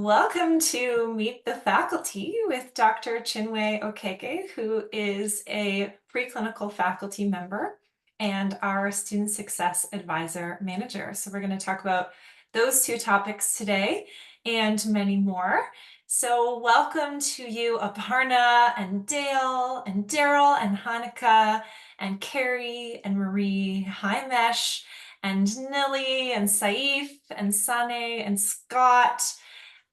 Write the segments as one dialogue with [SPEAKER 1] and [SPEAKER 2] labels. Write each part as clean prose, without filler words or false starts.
[SPEAKER 1] Welcome to Meet the Faculty with Dr. Chinwe Okeke, who is a preclinical faculty member and our Student Success Advisor Manager. So we're going to talk about those two topics today and many more. So welcome to you, Aparna and Dale and Daryl and Hanukkah and Carrie and Marie. Hi, Mesh and Nilly and Saif and Sane and Scott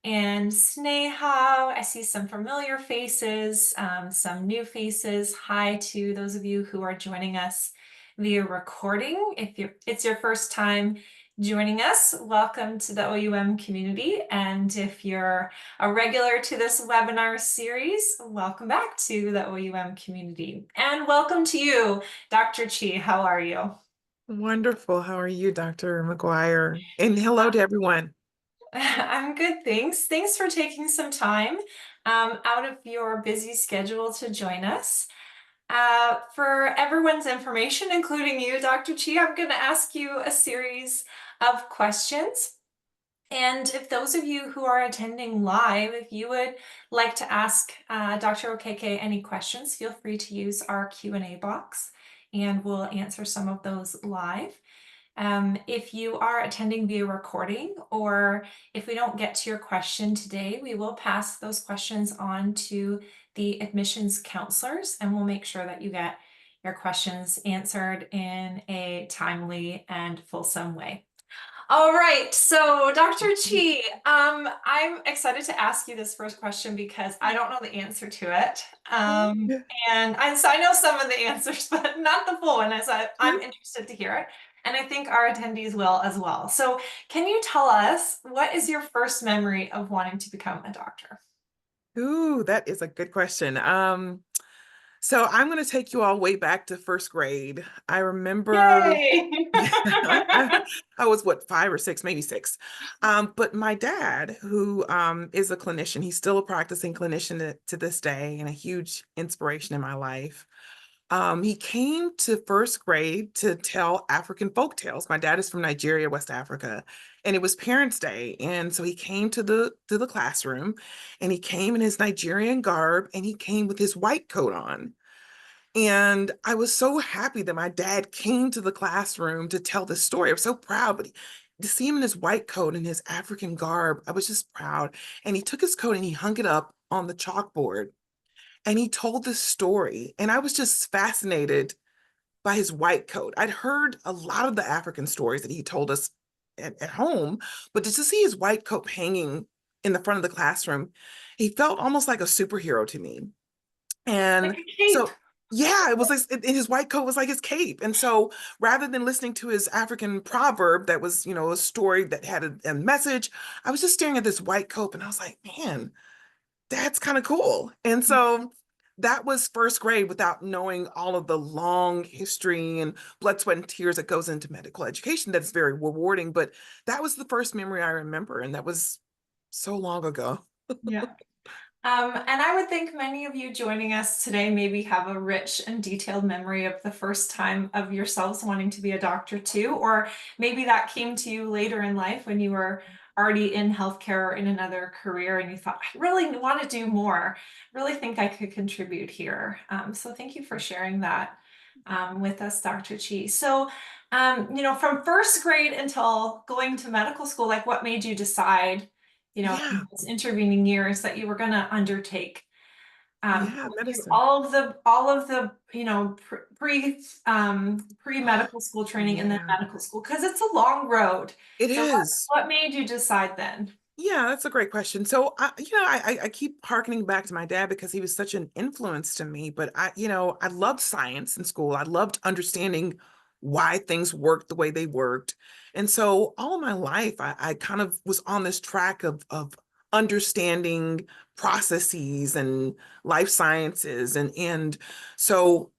[SPEAKER 1] and Sneha. I see some familiar faces, some new faces. Hi to those of you who are joining us via recording. If it's your first time joining us, welcome to the OUM community. And if you're a regular to this webinar series, welcome back to the OUM community. And welcome to you, Dr. Chi. How are you?
[SPEAKER 2] Wonderful. How are you, Dr. McGuire? And hello to everyone.
[SPEAKER 1] I'm good, thanks. Thanks for taking some time out of your busy schedule to join us. For everyone's information, including you, Dr. Chi, I'm going to ask you a series of questions. And if those of you who are attending live, if you would like to ask Dr. Okeke any questions, feel free to use our Q&A box and we'll answer some of those live. If you are attending via recording, or if we don't get to your question today, we will pass those questions on to the admissions counselors, and we'll make sure that you get your questions answered in a timely and fulsome way. All right, so Dr. Chi, I'm excited to ask you this first question because I don't know the answer to it. So I know some of the answers, but not the full one, I'm interested to hear it. And I think our attendees will as well. So can you tell us, what is your first memory of wanting to become a doctor?
[SPEAKER 2] Ooh, that is a good question. So I'm going to take you all way back to first grade. I remember,
[SPEAKER 1] Yay!
[SPEAKER 2] yeah, I was what, 5 or 6, maybe 6. But my dad, who is a clinician, he's still a practicing clinician to this day and a huge inspiration in my life. He came to first grade to tell African folk tales. My dad is from Nigeria, West Africa, and it was Parents' Day. And so he came to the classroom and he came in his Nigerian garb and he came with his white coat on. And I was so happy that my dad came to the classroom to tell this story. I was so proud, but to see him in his white coat and his African garb, I was just proud. And he took his coat and he hung it up on the chalkboard and he told this story. And I was just fascinated by his white coat. I'd heard a lot of the African stories that he told us at home, but to see his white coat hanging in the front of the classroom, he felt almost like a superhero to me.
[SPEAKER 1] Like
[SPEAKER 2] And
[SPEAKER 1] a cape.
[SPEAKER 2] so, yeah, it was like his white coat was like his cape. And so rather than listening to his African proverb that was, a story that had a message, I was just staring at this white coat and I was like, man, that's kind of cool. And so that was first grade without knowing all of the long history and blood, sweat, and tears that goes into medical education. That's very rewarding. But that was the first memory I remember. And that was so long ago.
[SPEAKER 1] Yeah. And I would think many of you joining us today maybe have a rich and detailed memory of the first time of yourselves wanting to be a doctor too, or maybe that came to you later in life when you were already in healthcare or in another career and you thought, I really want to do more, really think I could contribute here. So thank you for sharing that with us, Dr. Chi. So, from first grade until going to medical school, like what made you decide in
[SPEAKER 2] Yeah.
[SPEAKER 1] those intervening years that you were going to undertake
[SPEAKER 2] Yeah.
[SPEAKER 1] go through
[SPEAKER 2] Medicine.
[SPEAKER 1] all of the pre-medical school training and then
[SPEAKER 2] Yeah.
[SPEAKER 1] medical school, because it's a long road.
[SPEAKER 2] It
[SPEAKER 1] So what
[SPEAKER 2] is.
[SPEAKER 1] what made you decide then?
[SPEAKER 2] Yeah, that's a great question. So, I keep harkening back to my dad because he was such an influence to me. But I loved science in school. I loved understanding why things worked the way they worked. And so all my life, I kind of was on this track of understanding processes and life sciences. And so,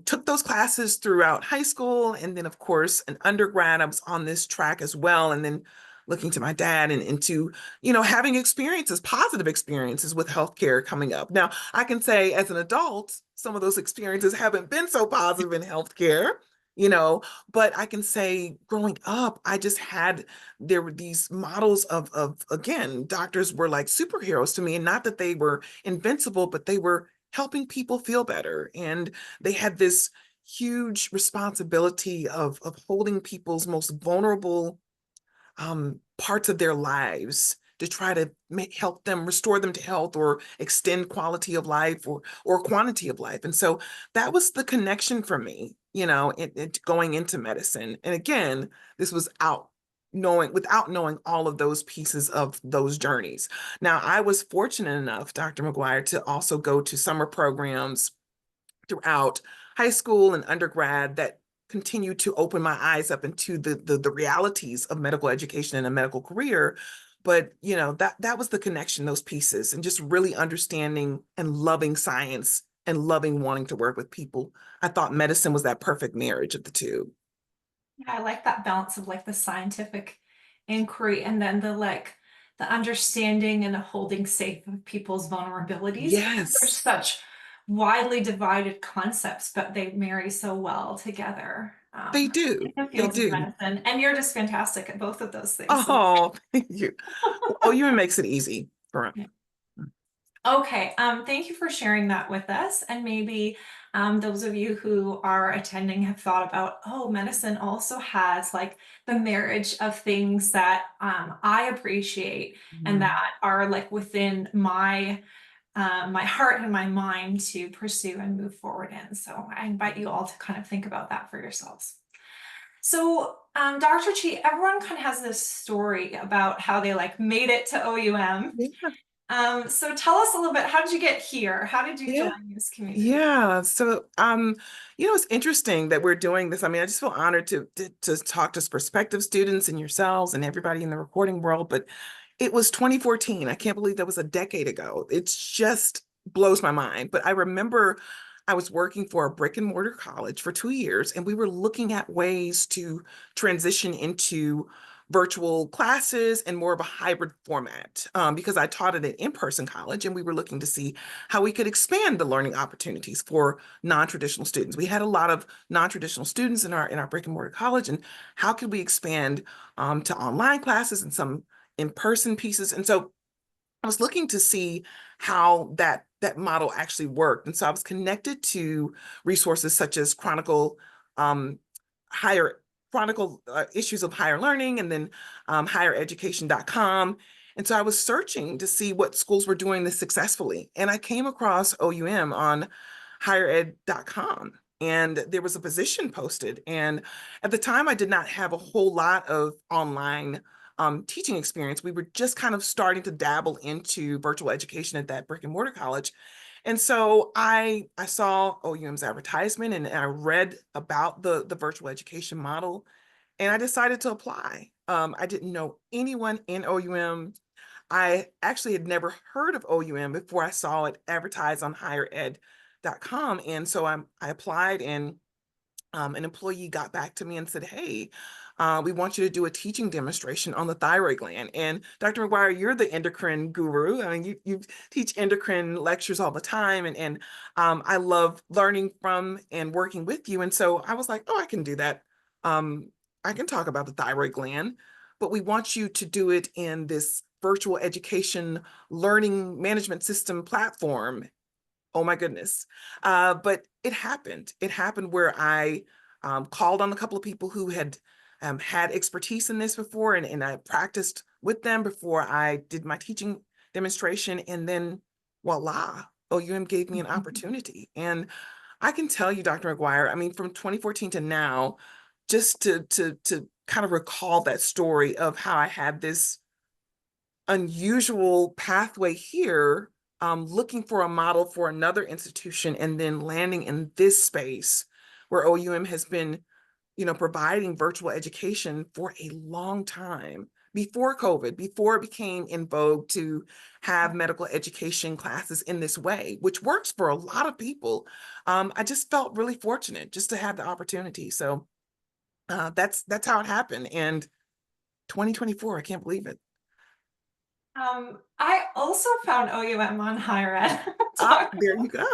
[SPEAKER 2] took those classes throughout high school. And then, of course, an undergrad, I was on this track as well. And then looking to my dad and into, having experiences, positive experiences with healthcare coming up. Now, I can say as an adult, some of those experiences haven't been so positive in healthcare. you know, but I can say growing up, I just had, there were these models of again, doctors were like superheroes to me, and not that they were invincible, but they were helping people feel better. And they had this huge responsibility of holding people's most vulnerable parts of their lives to try to help them restore them to health or extend quality of life or quantity of life. And so that was the connection for me, you know, going into medicine. And again, this was out knowing without knowing all of those pieces of those journeys. Now, I was fortunate enough, Dr. McGuire, to also go to summer programs throughout high school and undergrad that continued to open my eyes up into the realities of medical education and a medical career. But you know, that was the connection, those pieces, and just really understanding and loving science and loving wanting to work with people. I thought medicine was that perfect marriage of the two.
[SPEAKER 1] Yeah, I like that balance of like the scientific inquiry and then the like the understanding and the holding safe of people's vulnerabilities because they're
[SPEAKER 2] Yes,
[SPEAKER 1] such widely divided concepts, but they marry so well together
[SPEAKER 2] they do.
[SPEAKER 1] in the
[SPEAKER 2] They
[SPEAKER 1] fields of
[SPEAKER 2] do.
[SPEAKER 1] medicine. And you're just fantastic at both of those things. So
[SPEAKER 2] Oh, thank you. Oh, you makes it easy. Correct.
[SPEAKER 1] yeah. Okay, thank you for sharing that with us. And maybe those of you who are attending have thought about, oh, medicine also has like the marriage of things that I appreciate and
[SPEAKER 2] Mhm.
[SPEAKER 1] that are like within my heart and my mind to pursue and move forward in. So I invite you all to kind of think about that for yourselves. So, Dr. Chi, everyone kind of has this story about how they like made it to OUM.
[SPEAKER 2] Yeah,
[SPEAKER 1] So tell us a little bit, how did you get here? How did you
[SPEAKER 2] yeah.
[SPEAKER 1] join this community?
[SPEAKER 2] Yeah. So, you know, it's interesting that we're doing this. I mean, I just feel honored to talk to prospective students and yourselves and everybody in the recording world. But it was 2014. I can't believe that was a decade ago. It's just blows my mind. But I remember I was working for a brick and mortar college for 2 years, and we were looking at ways to transition into virtual classes and more of a hybrid format because I taught at an in-person college, and we were looking to see how we could expand the learning opportunities for non-traditional students. We had a lot of non-traditional students in our brick and mortar college, and how could we expand to online classes and some in-person pieces? And so I was looking to see how that model actually worked. And so I was connected to resources such as um, higher Chronicle issues of higher learning, and then highereducation.com. And so I was searching to see what schools were doing this successfully. And I came across OUM on highered.com. And there was a position posted. And at the time, I did not have a whole lot of online teaching experience. We were just kind of starting to dabble into virtual education at that brick and mortar college. And so I saw OUM's advertisement, and I read about the virtual education model, and I decided to apply. I didn't know anyone in OUM. I actually had never heard of OUM before I saw it advertised on highered.com. And so I applied, and an employee got back to me and said, "Hey, we want you to do a teaching demonstration on the thyroid gland." And Dr. McGuire, you're the endocrine guru. I mean, you teach endocrine lectures all the time, and I love learning from and working with you. And so I was like, "Oh, I can do that. I can talk about the thyroid gland, but we want you to do it in this virtual education learning management system platform." Oh my goodness. But it happened. It happened where I called on a couple of people who had had expertise in this before, and I practiced with them before I did my teaching demonstration. And then voila, OUM gave me an opportunity. And I can tell you, Dr. McGuire, I mean, from 2014 to now, just to kind of recall that story of how I had this unusual pathway here, looking for a model for another institution, and then landing in this space where OUM has been, you know, providing virtual education for a long time. Before COVID, before it became in vogue to have medical education classes in this way, which works for a lot of people, I just felt really fortunate just to have the opportunity. So that's how it happened. And 2024, I can't believe it.
[SPEAKER 1] I also found OUM on higher ed.
[SPEAKER 2] Ah, there you go.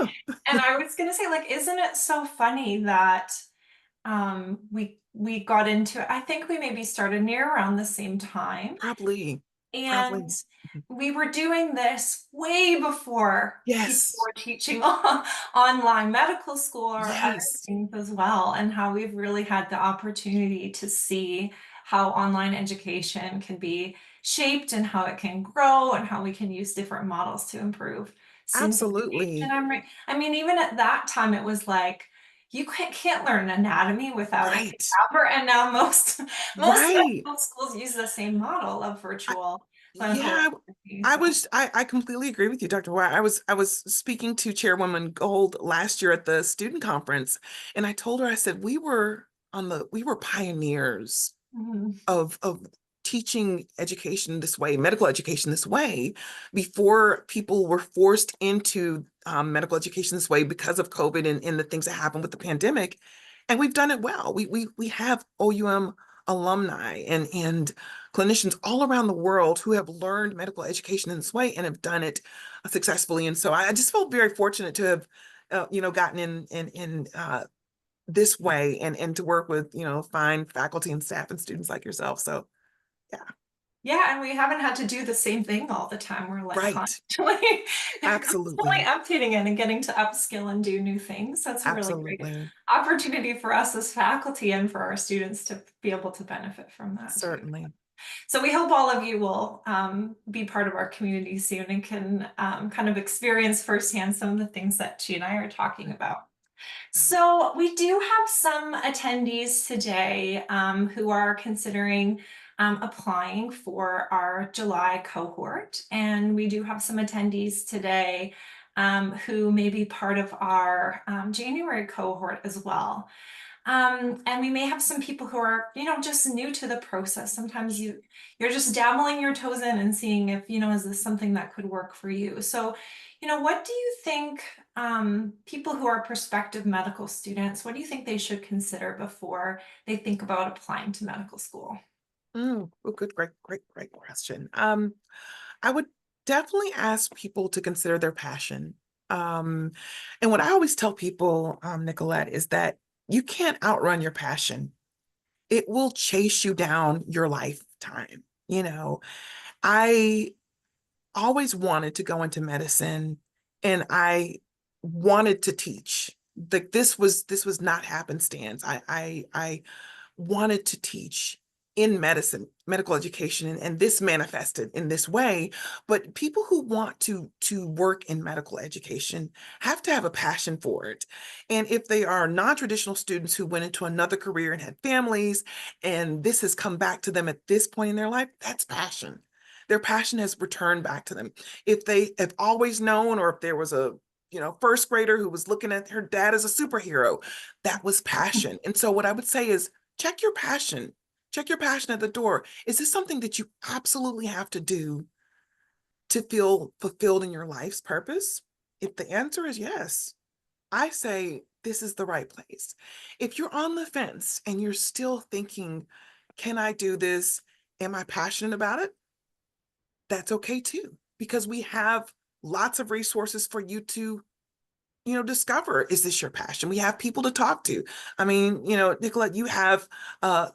[SPEAKER 1] And I was gonna say, like, isn't it so funny that We got into it. I think we maybe started near around the same time.
[SPEAKER 2] Probably,
[SPEAKER 1] And
[SPEAKER 2] probably. Mhm.
[SPEAKER 1] we were doing this way before people
[SPEAKER 2] Yes,
[SPEAKER 1] were teaching online medical school or other
[SPEAKER 2] yes,
[SPEAKER 1] things as well, and how we've really had the opportunity to see how online education can be shaped and how it can grow and how we can use different models to improve student education.
[SPEAKER 2] absolutely.
[SPEAKER 1] I mean, even at that time, it was like you can't learn anatomy without a
[SPEAKER 2] Right,
[SPEAKER 1] cadaver, and now most
[SPEAKER 2] right.
[SPEAKER 1] medical schools use the same model of
[SPEAKER 2] I,
[SPEAKER 1] virtual clinical
[SPEAKER 2] yeah,
[SPEAKER 1] therapy.
[SPEAKER 2] I
[SPEAKER 1] So,
[SPEAKER 2] was, I completely agree with you, Dr. White. I was speaking to Chairwoman Gold last year at the student conference, and I told her, I said, we were pioneers
[SPEAKER 1] mhm.
[SPEAKER 2] of teaching education this way, medical education this way, before people were forced into medical education this way because of COVID and the things that happened with the pandemic. And we've done it well. We have OUM alumni and clinicians all around the world who have learned medical education in this way and have done it successfully. And so I just felt very fortunate to have gotten in this way and to work with, fine faculty and staff and students like yourself. So yeah,
[SPEAKER 1] Yeah, and we haven't had to do the same thing all the time. We're like
[SPEAKER 2] right.
[SPEAKER 1] constantly, constantly
[SPEAKER 2] Absolutely.
[SPEAKER 1] updating it and getting to upskill and do new things. That's a really great
[SPEAKER 2] Absolutely.
[SPEAKER 1] opportunity for us as faculty and for our students to be able to benefit from that too.
[SPEAKER 2] Certainly.
[SPEAKER 1] So we hope all of you will be part of our community soon and can kind of experience firsthand some of the things that she and I are talking about. So we do have some attendees today who are considering applying for our July cohort. And we do have some attendees today who may be part of our January cohort as well. And we may have some people who are, just new to the process. Sometimes you're just dabbling your toes in and seeing if, is this something that could work for you? So, what do you think people who are prospective medical students, what do you think they should consider before they think about applying to medical school?
[SPEAKER 2] Oh, good, great question. I would definitely ask people to consider their passion. Um, and what I always tell people, Nicolette, is that you can't outrun your passion. It will chase you down your lifetime. I always wanted to go into medicine and I wanted to teach. Like this was not happenstance. I wanted to teach in medicine, medical education, and this manifested in this way. But people who want to work in medical education have to have a passion for it. And if they are non-traditional students who went into another career and had families, and this has come back to them at this point in their life, that's passion. Their passion has returned back to them. If they have always known, or if there was a first grader who was looking at her dad as a superhero, that was passion. And so what I would say is check your passion. Check your passion at the door. Is this something that you absolutely have to do to feel fulfilled in your life's purpose? If the answer is yes, I say this is the right place. If you're on the fence and you're still thinking, can I do this? Am I passionate about it? That's okay too, because we have lots of resources for you to discover, is this your passion? We have people to talk to. I mean, Nicolette, you have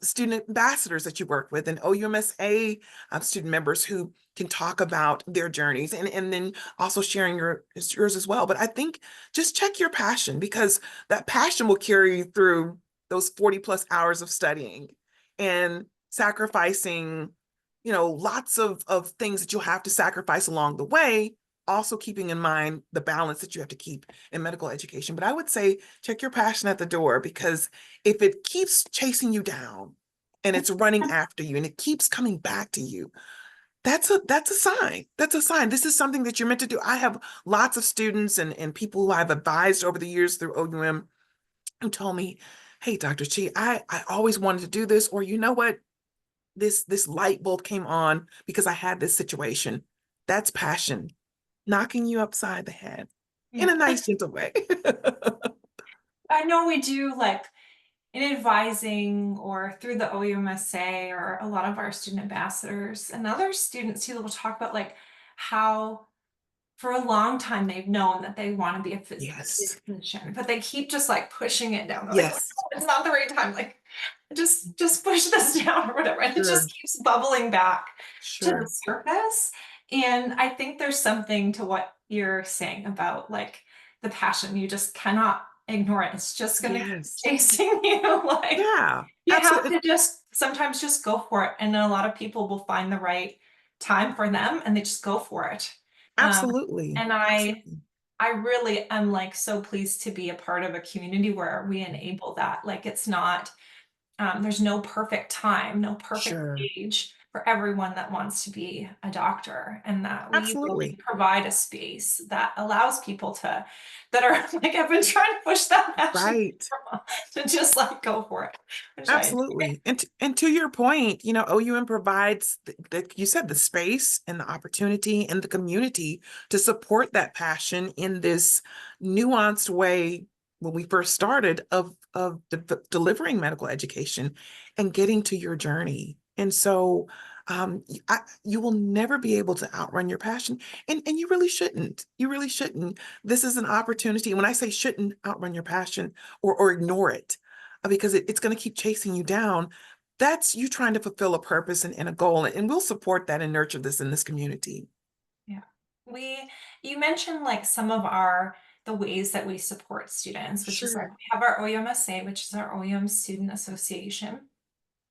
[SPEAKER 2] student ambassadors that you work with and OUMSA student members who can talk about their journeys and then also sharing yours as well. But I think just check your passion, because that passion will carry you through those 40 plus hours of studying and sacrificing, lots of things that you'll have to sacrifice along the way, also keeping in mind the balance that you have to keep in medical education. But I would say check your passion at the door, because if it keeps chasing you down and it's running after you and it keeps coming back to you, that's a sign. That's a sign. This is something that you're meant to do. I have lots of students and people who I've advised over the years through OUM who told me, hey, Dr. Chi, I always wanted to do this, or you know what? This light bulb came on because I had this situation. That's passion knocking you upside the head in
[SPEAKER 1] Yeah.
[SPEAKER 2] a nice, gentle way.
[SPEAKER 1] I know we do like in advising or through the OUMSA or a lot of our student ambassadors and other students too will talk about like how for a long time they've known that they want to be a
[SPEAKER 2] Yes.
[SPEAKER 1] physician, but they keep just like pushing it down. They're like, "Oh,
[SPEAKER 2] Yes.
[SPEAKER 1] no, it's not the right time. Like, just push this down or whatever." And it
[SPEAKER 2] Sure.
[SPEAKER 1] just keeps bubbling back to the
[SPEAKER 2] Sure.
[SPEAKER 1] surface. And I think there's something to what you're saying about like the passion. You just cannot ignore it. It's just gonna keep
[SPEAKER 2] Yes.
[SPEAKER 1] chasing you. Like
[SPEAKER 2] Yeah.
[SPEAKER 1] you have
[SPEAKER 2] Absolutely.
[SPEAKER 1] to just sometimes just go for it. And a lot of people will find the right time for them and they just go for it. Um,
[SPEAKER 2] Absolutely.
[SPEAKER 1] and
[SPEAKER 2] Absolutely.
[SPEAKER 1] I really am like so pleased to be a part of a community where we enable that. Like it's not, there's no perfect time, no perfect
[SPEAKER 2] Sure.
[SPEAKER 1] age for everyone that wants to be a doctor, and that we really
[SPEAKER 2] Absolutely.
[SPEAKER 1] provide a space that allows people that are like, I've been trying to push that passion
[SPEAKER 2] Right.
[SPEAKER 1] to just like go for it, which I enjoy.
[SPEAKER 2] Absolutely. And to your point, OUM provides you said the space and the opportunity and the community to support that passion in this nuanced way when we first started of delivering medical education and getting to your journey. And so you will never be able to outrun your passion. And you really shouldn't. You really shouldn't. This is an opportunity. When I say shouldn't outrun your passion or ignore it, because it's going to keep chasing you down. That's you trying to fulfill a purpose and a goal. And we'll support that and nurture this in this community.
[SPEAKER 1] Yeah. We, you mentioned like some of the ways that we support students, which is like
[SPEAKER 2] Sure.
[SPEAKER 1] we have our OUMSA, which is our OUM Student Association,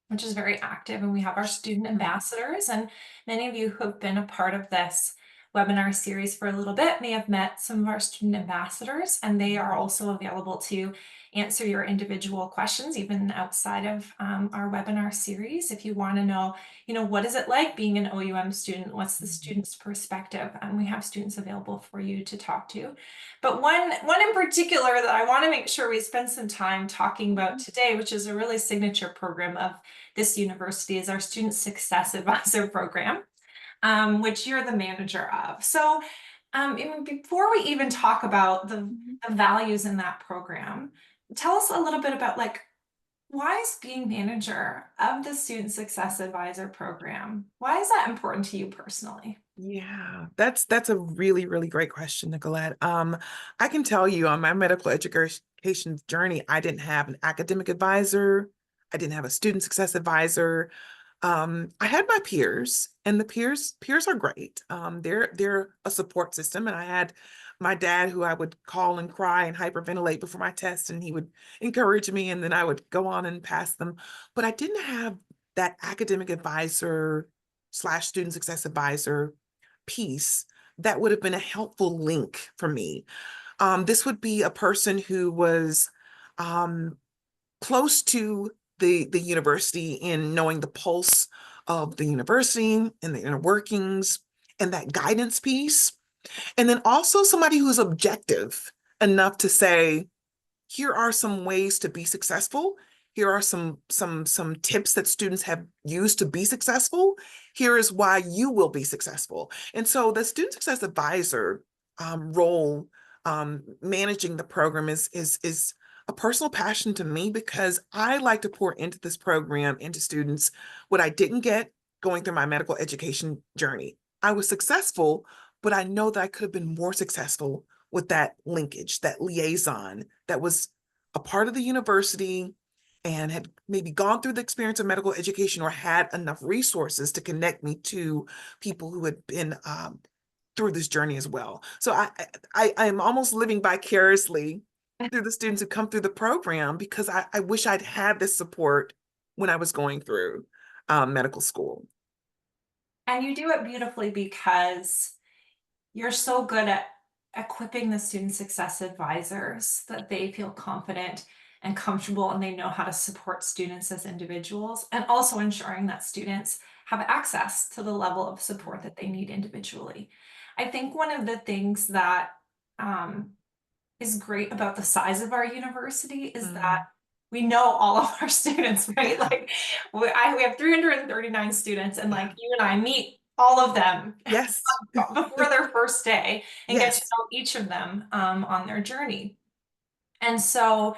[SPEAKER 1] which is very active. And we have our student
[SPEAKER 2] Sure.
[SPEAKER 1] ambassadors. And many of you who have been a part of this webinar series for a little bit may have met some of our student ambassadors, and they are also available to answer your individual questions, even outside of our webinar series. If you want to know, what is it like being an OUM student? What's the student's perspective? And we have students available for you to talk to. But one in particular that I want to make sure we spend some time talking about today, which is a really signature program of this university, is our Student Success Advisor program, which you're the manager of. So even before we even talk about the values in that program, tell us a little bit about like, why is being manager of the Student Success Advisor program, why is that important to you personally?
[SPEAKER 2] Yeah, that's a really, really great question, Nicolette. I can tell you on my medical education journey, I didn't have an academic advisor. I didn't have a student success advisor. I had my peers, and the peers are great. They're a support system, and I had my dad who I would call and cry and hyperventilate before my test, and he would encourage me, and then I would go on and pass them. But I didn't have that academic advisor slash student success advisor piece that would have been a helpful link for me. This would be a person who was um, close to the university in knowing the pulse of the university and the inner workings and that guidance piece. And then also somebody who's objective enough to say, here are some ways to be successful. Here are some tips that students have used to be successful. Here is why you will be successful. And so the student success advisor role, managing the program is a personal passion to me because I like to pour into this program, into students, what I didn't get going through my medical education journey. I was successful, but I know that I could have been more successful with that linkage, that liaison that was a part of the university and had maybe gone through the experience of medical education or had enough resources to connect me to people who had been through this journey as well. So I am almost living vicariously through the students who come through the program because I wish I'd had this support when I was going through medical school.
[SPEAKER 1] And you do it beautifully because you're so good at equipping the student success advisors that they feel confident and comfortable and they know how to support students as individuals, and also ensuring that students have access to the level of support that they need individually. I think one of the things that um, is great about the size of our university is that
[SPEAKER 2] Mm,
[SPEAKER 1] we know all of our students, right?
[SPEAKER 2] yeah,
[SPEAKER 1] Like we have 339 students, and like
[SPEAKER 2] yeah.
[SPEAKER 1] you and I meet all of them
[SPEAKER 2] Yes.
[SPEAKER 1] before their first day and get to
[SPEAKER 2] Yes.
[SPEAKER 1] know each of them on their journey. And so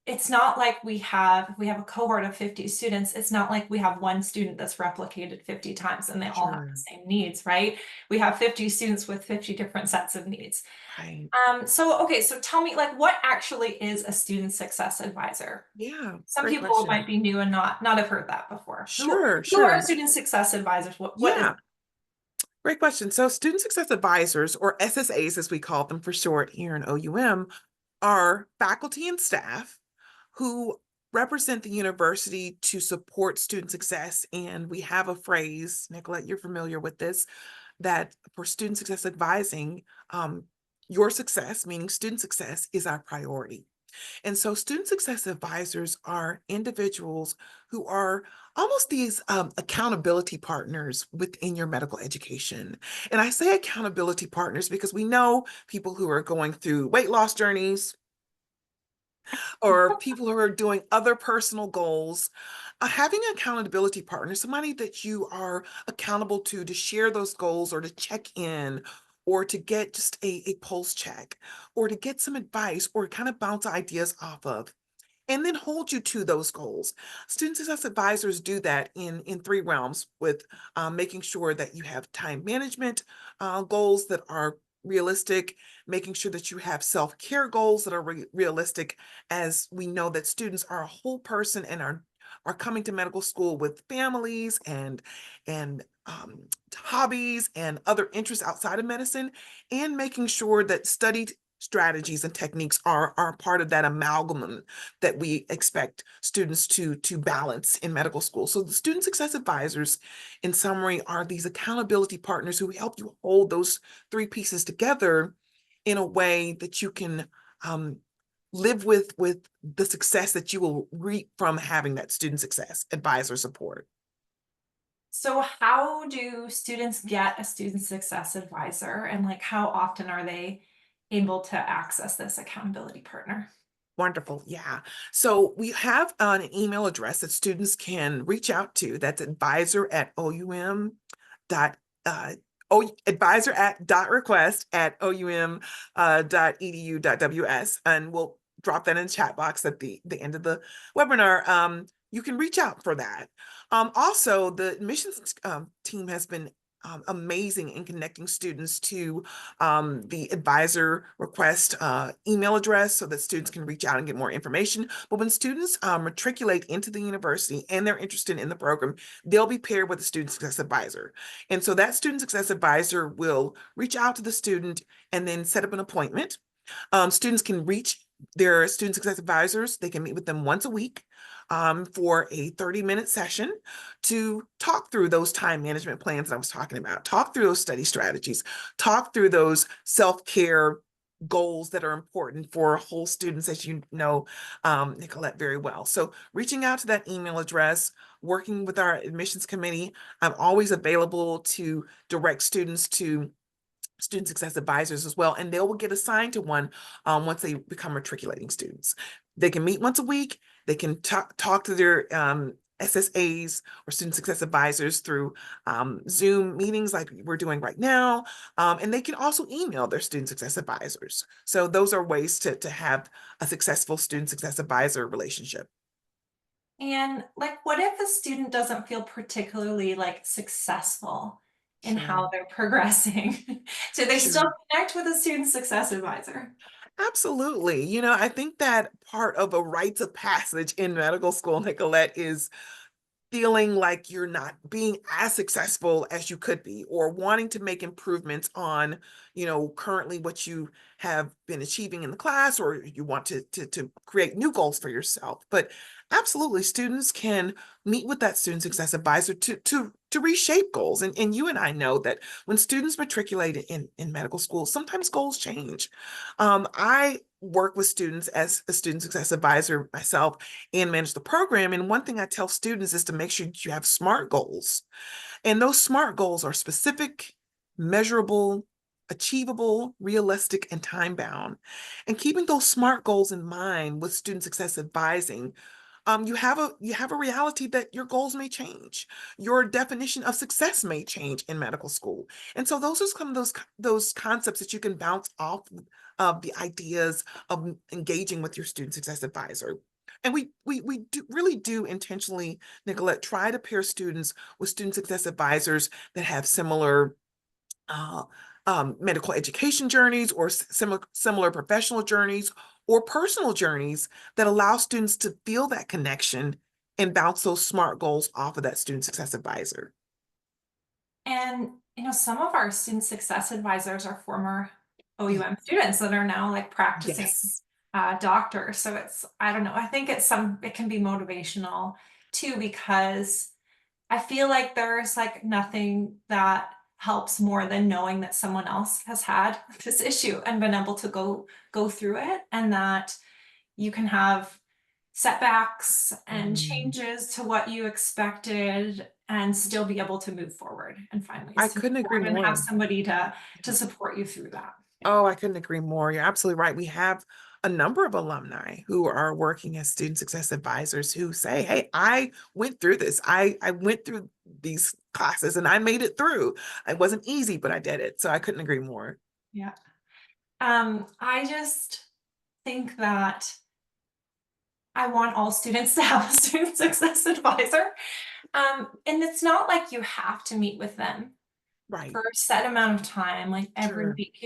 [SPEAKER 1] it's not like if we have a cohort of 50 students, it's not like we have one student that's replicated 50 times and they all have the
[SPEAKER 2] Sure.
[SPEAKER 1] same needs, right? We have 50 students with 50 different sets of needs.
[SPEAKER 2] Right.
[SPEAKER 1] So tell me, like, what actually is a student success advisor?
[SPEAKER 2] Yeah,
[SPEAKER 1] Some
[SPEAKER 2] great
[SPEAKER 1] people
[SPEAKER 2] question.
[SPEAKER 1] might be new and not have heard that before.
[SPEAKER 2] Sure,
[SPEAKER 1] Who are
[SPEAKER 2] sure.
[SPEAKER 1] student success advisors? What is
[SPEAKER 2] Yeah, great question. So student success advisors, or SSAs as we call them for short here in OUM, are faculty and staff who represent the university to support student success. And we have a phrase, Nicolette, you're familiar with this, that for student success advising, your success, meaning student success, is our priority. And so student success advisors are individuals who are almost these accountability partners within your medical education. And I say accountability partners because we know people who are going through weight loss journeys or people who are doing other personal goals. Having an accountability partner, somebody that you are accountable to share those goals or to check in or to get just a pulse check or to get some advice or kind of bounce ideas off of and then hold you to those goals. Student success advisors do that in three realms with making sure that you have time management goals that are realistic, making sure that you have self-care goals that are realistic, as we know that students are a whole person and are coming to medical school with families and hobbies and other interests outside of medicine, and making sure that studied strategies and techniques are part of that amalgam that we expect students to balance in medical school. So the student success advisors, in summary, are these accountability partners who help you hold those three pieces together in a way that you can live with the success that you will reap from having that student success advisor support.
[SPEAKER 1] So how do students get a student success advisor, and like how often are they able to access this accountability partner?
[SPEAKER 2] Wonderful. Yeah. So we have an email address that students can reach out to. That's advisor at OUM dot advisor at dot request at OUM dot edu dot WS. And we'll drop that in the chat box at the end of the webinar. You can reach out for that. Also, the admissions team has been amazing in connecting students to the advisor request email address so that students can reach out and get more information. But when students matriculate into the university and they're interested in the program, they'll be paired with a student success advisor. And so that student success advisor will reach out to the student and then set up an appointment. Students can reach their student success advisors. They can meet with them once a week for a 30-minute session to talk through those time management plans that I was talking about, talk through those study strategies, talk through those self-care goals that are important for whole students, as you know, Nicolette, very well. So reaching out to that email address, working with our admissions committee, I'm always available to direct students to student success advisors as well, and they will get assigned to one once they become matriculating students. They can meet once a week. They can talk to their SSAs or student success advisors through Zoom meetings like we're doing right now. And they can also email their student success advisors. So those are ways to have a successful student success advisor relationship.
[SPEAKER 1] And like, what if a student doesn't feel particularly like successful in
[SPEAKER 2] Sure,
[SPEAKER 1] how they're progressing? Do they still
[SPEAKER 2] sure.
[SPEAKER 1] connect with a student success advisor?
[SPEAKER 2] Absolutely. I think that part of a rites of passage in medical school, Nicolette, is feeling like you're not being as successful as you could be or wanting to make improvements on currently what you have been achieving in the class, or you want to create new goals for yourself. But absolutely, students can meet with that student success advisor to reshape goals. And you and I know that when students matriculate in medical school, sometimes goals change. I work with students as a student success advisor myself and manage the program. And one thing I tell students is to make sure you have SMART goals. And those SMART goals are specific, measurable, achievable, realistic, and time bound. And keeping those SMART goals in mind with student success advising, you have a reality that your goals may change. Your definition of success may change in medical school. And so those are some of those concepts that you can bounce off of the ideas of engaging with your student success advisor. And we do really do intentionally, Nicolette, try to pair students with student success advisors that have similar uh, medical education journeys or similar professional journeys or personal journeys that allow students to feel that connection and bounce those SMART goals off of that student success advisor.
[SPEAKER 1] And some of our student success advisors are former OUM students that are now like practicing
[SPEAKER 2] Yes.
[SPEAKER 1] doctors. So I don't know. I think it can be motivational too, because I feel like there's like nothing that helps more than knowing that someone else has had this issue and been able to go through it, and that you can have setbacks and
[SPEAKER 2] Mm.
[SPEAKER 1] changes to what you expected and still be able to move forward and find
[SPEAKER 2] I
[SPEAKER 1] ways to move
[SPEAKER 2] couldn't agree
[SPEAKER 1] forward and have
[SPEAKER 2] more.
[SPEAKER 1] somebody to support you through that.
[SPEAKER 2] Oh, I couldn't agree more. You're absolutely right. We have a number of alumni who are working as student success advisors who say, hey, I went through this. I went through these classes and I made it through. It wasn't easy, but I did it. So I couldn't agree more.
[SPEAKER 1] Yeah. I just think that I want all students to have a student success advisor. And it's not like you have to meet with them
[SPEAKER 2] Right.
[SPEAKER 1] for a set amount of time, like every
[SPEAKER 2] Sure.
[SPEAKER 1] week.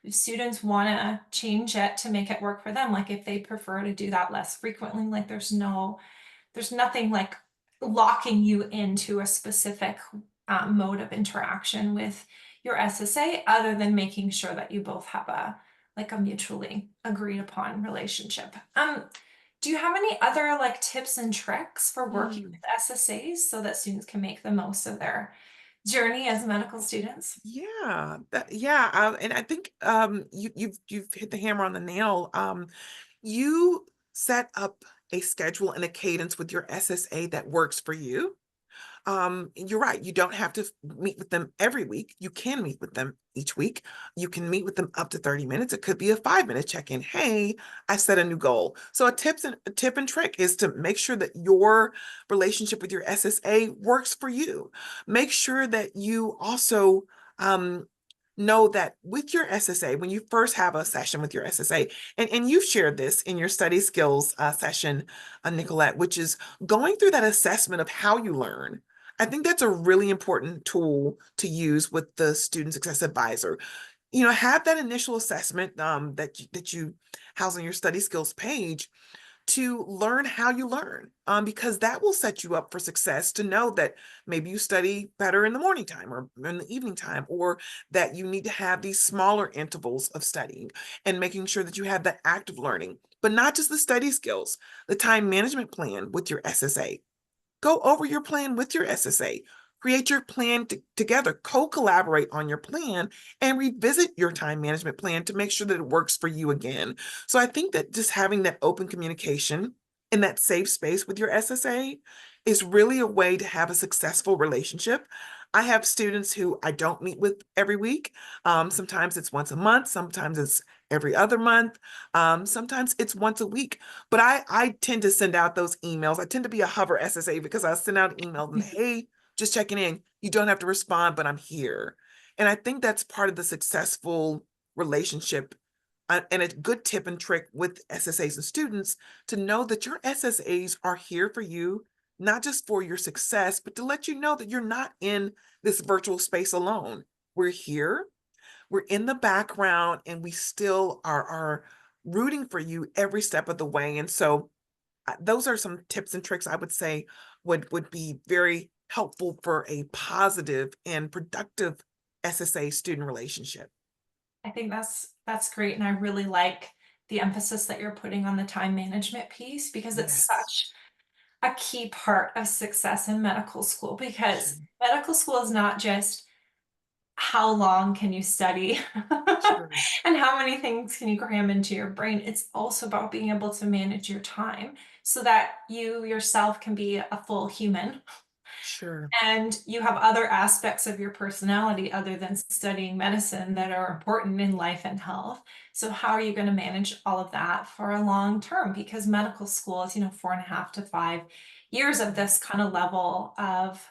[SPEAKER 1] If students want to change it to make it work for them, like if they prefer to do that less frequently, like there's nothing like locking you into a specific mode of interaction with your SSA, other than making sure that you both have a mutually agreed upon relationship. Do you have any other like tips and tricks for working
[SPEAKER 2] Mm.
[SPEAKER 1] with SSAs so that students can make the most of their journey as medical students?
[SPEAKER 2] And I think you've hit the hammer on the nail. You set up a schedule and a cadence with your SSA that works for you. You're right. You don't have to meet with them every week. You can meet with them each week. You can meet with them up to 30 minutes. It could be a 5-minute check-in. Hey, I set a new goal. So a tip and trick is to make sure that your relationship with your SSA works for you. Make sure that you also um, know that with your SSA, when you first have a session with your SSA, and you've shared this in your study skills session, Nicolette, which is going through that assessment of how you learn. I think that's a really important tool to use with the student success advisor. Have that initial assessment that you house on your study skills page to learn how you learn, because that will set you up for success to know that maybe you study better in the morning time or in the evening time, or that you need to have these smaller intervals of studying and making sure that you have that active learning, but not just the study skills, the time management plan with your SSA. Go over your plan with your SSA. Create your plan together, co-collaborate on your plan, and revisit your time management plan to make sure that it works for you again. So I think that just having that open communication in that safe space with your SSA is really a way to have a successful relationship. I have students who I don't meet with every week. Sometimes it's once a month, sometimes it's every other month, sometimes it's once a week. But I tend to send out those emails. I tend to be a hover SSA because I send out emails and, hey, just checking in. You don't have to respond, but I'm here. And I think that's part of the successful relationship, and a good tip and trick with SSAs and students, to know that your SSAs are here for you, not just for your success, but to let you know that you're not in this virtual space alone. We're here, we're in the background, and we still are rooting for you every step of the way. And so those are some tips and tricks I would say would be very helpful for a positive and productive SSA student relationship.
[SPEAKER 1] I think that's great, and I really like the emphasis that you're putting on the time management piece, because it's
[SPEAKER 2] Yes.
[SPEAKER 1] such a key part of success in medical school.
[SPEAKER 2] Sure.
[SPEAKER 1] Because medical school is not just how long can you study
[SPEAKER 2] Sure.
[SPEAKER 1] and how many things can you cram into your brain. It's also about being able to manage your time so that you yourself can be a full human
[SPEAKER 2] Sure.
[SPEAKER 1] and you have other aspects of your personality other than studying medicine that are important in life and health. So how are you going to manage all of that for a long term? Because medical school is, 4.5 to 5 years of this kind of level of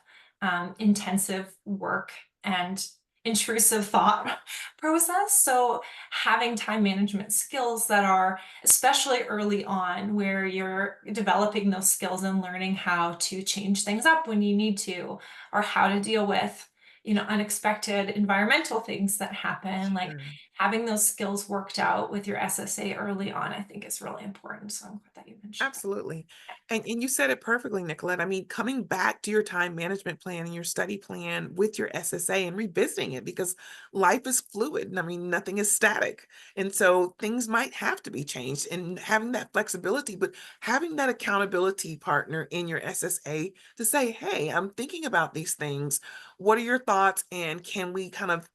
[SPEAKER 1] intensive work. And intrusive thought process. So having time management skills that are especially early on where you're developing those skills and learning how to change things up when you need to, or how to deal with, unexpected environmental things that happen, like
[SPEAKER 2] Sure.
[SPEAKER 1] having those skills worked out with your SSA early on, I think is really important. So I'm glad that you mentioned that.
[SPEAKER 2] Absolutely. And you said it perfectly, Nicolette. I mean, coming back to your time management plan and your study plan with your SSA and revisiting it because life is fluid. And I mean, nothing is static. And so things might have to be changed and having that flexibility, but having that accountability partner in your SSA to say, hey, I'm thinking about these things. What are your thoughts? And can we kind of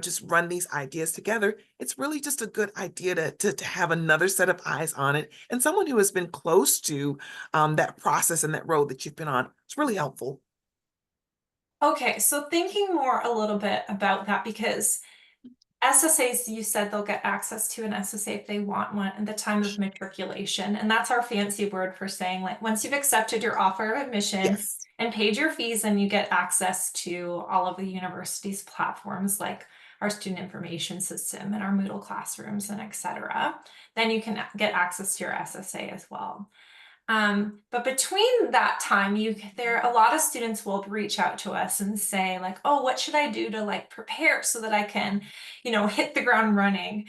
[SPEAKER 2] just run these ideas together. It's really just a good idea to have another set of eyes on it and someone who has been close to that process and that road that you've been on. It's really helpful.
[SPEAKER 1] Okay, so thinking more a little bit about that because SSAs, you said they'll get access to an SSA if they want one at the time of matriculation. And that's our fancy word for saying, like, once you've accepted your offer of admission
[SPEAKER 2] Yes.
[SPEAKER 1] and paid your fees, then you get access to all of the university's platforms, like our student information system and our Moodle classrooms and et cetera. Then you can get access to your SSA as well. But between that time, a lot of students will reach out to us and say like, oh, what should I do to like prepare so that I can, hit the ground running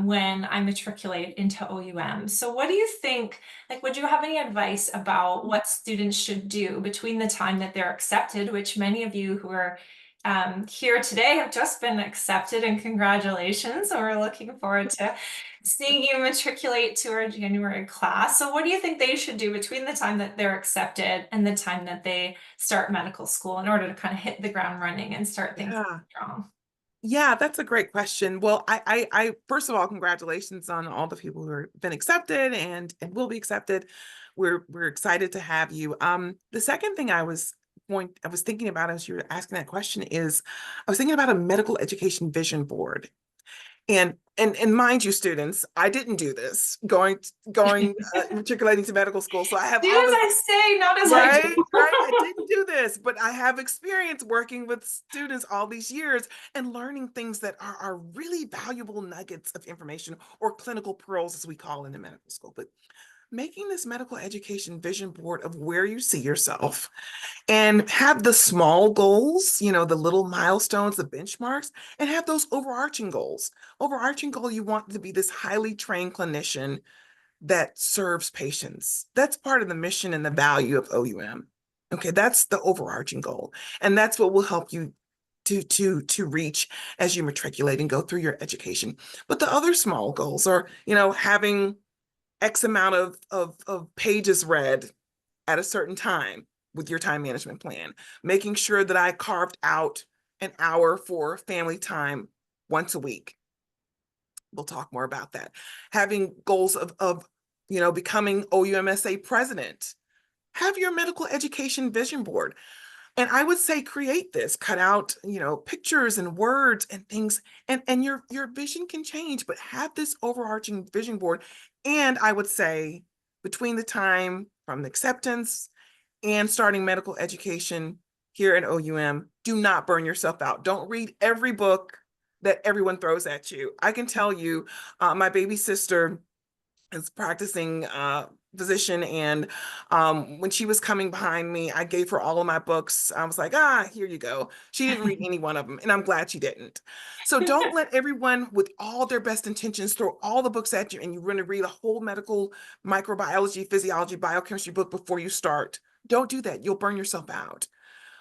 [SPEAKER 1] when I matriculate into OUM. So what do you think, like, would you have any advice about what students should do between the time that they're accepted, which many of you who are here today have just been accepted, and congratulations. And we're looking forward to seeing you matriculate to our January class. So what do you think they should do between the time that they're accepted and the time that they start medical school in order to kind of hit the ground running and start things
[SPEAKER 2] Yeah.
[SPEAKER 1] strong?
[SPEAKER 2] Yeah, that's a great question. Well, first of all, congratulations on all the people who have been accepted and will be accepted. We're excited to have you. The second thing I was thinking about as you were asking that question is I was thinking about a medical education vision board. And mind you, students, I didn't do this going matriculating to medical school. So I have
[SPEAKER 1] Do
[SPEAKER 2] all
[SPEAKER 1] as
[SPEAKER 2] this.
[SPEAKER 1] I say, not as I
[SPEAKER 2] Right,
[SPEAKER 1] do.
[SPEAKER 2] right. I didn't do this, but I have experience working with students all these years and learning things that are really valuable nuggets of information or clinical pearls, as we call in the medical school. But making this medical education vision board of where you see yourself and have the small goals, the little milestones, the benchmarks, and have those overarching goals. Overarching goal, you want to be this highly trained clinician that serves patients. That's part of the mission and the value of OUM. Okay, that's the overarching goal. And that's what will help you to reach as you matriculate and go through your education. But the other small goals are, having X amount of pages read at a certain time with your time management plan, making sure that I carved out an hour for family time once a week. We'll talk more about that. Having goals of becoming OUMSA president. Have your medical education vision board. And I would say create this, cut out, pictures and words and things, and your vision can change, but have this overarching vision board. And I would say between the time from the acceptance and starting medical education here at OUM, do not burn yourself out. Don't read every book that everyone throws at you. I can tell you, my baby sister is practicing physician, and when she was coming behind me, I gave her all of my books. I was like, here you go. She didn't read any one of them, and I'm glad she didn't. So don't let everyone with all their best intentions throw all the books at you and you're going to read a whole medical microbiology, physiology, biochemistry book before you start. Don't do that. You'll burn yourself out.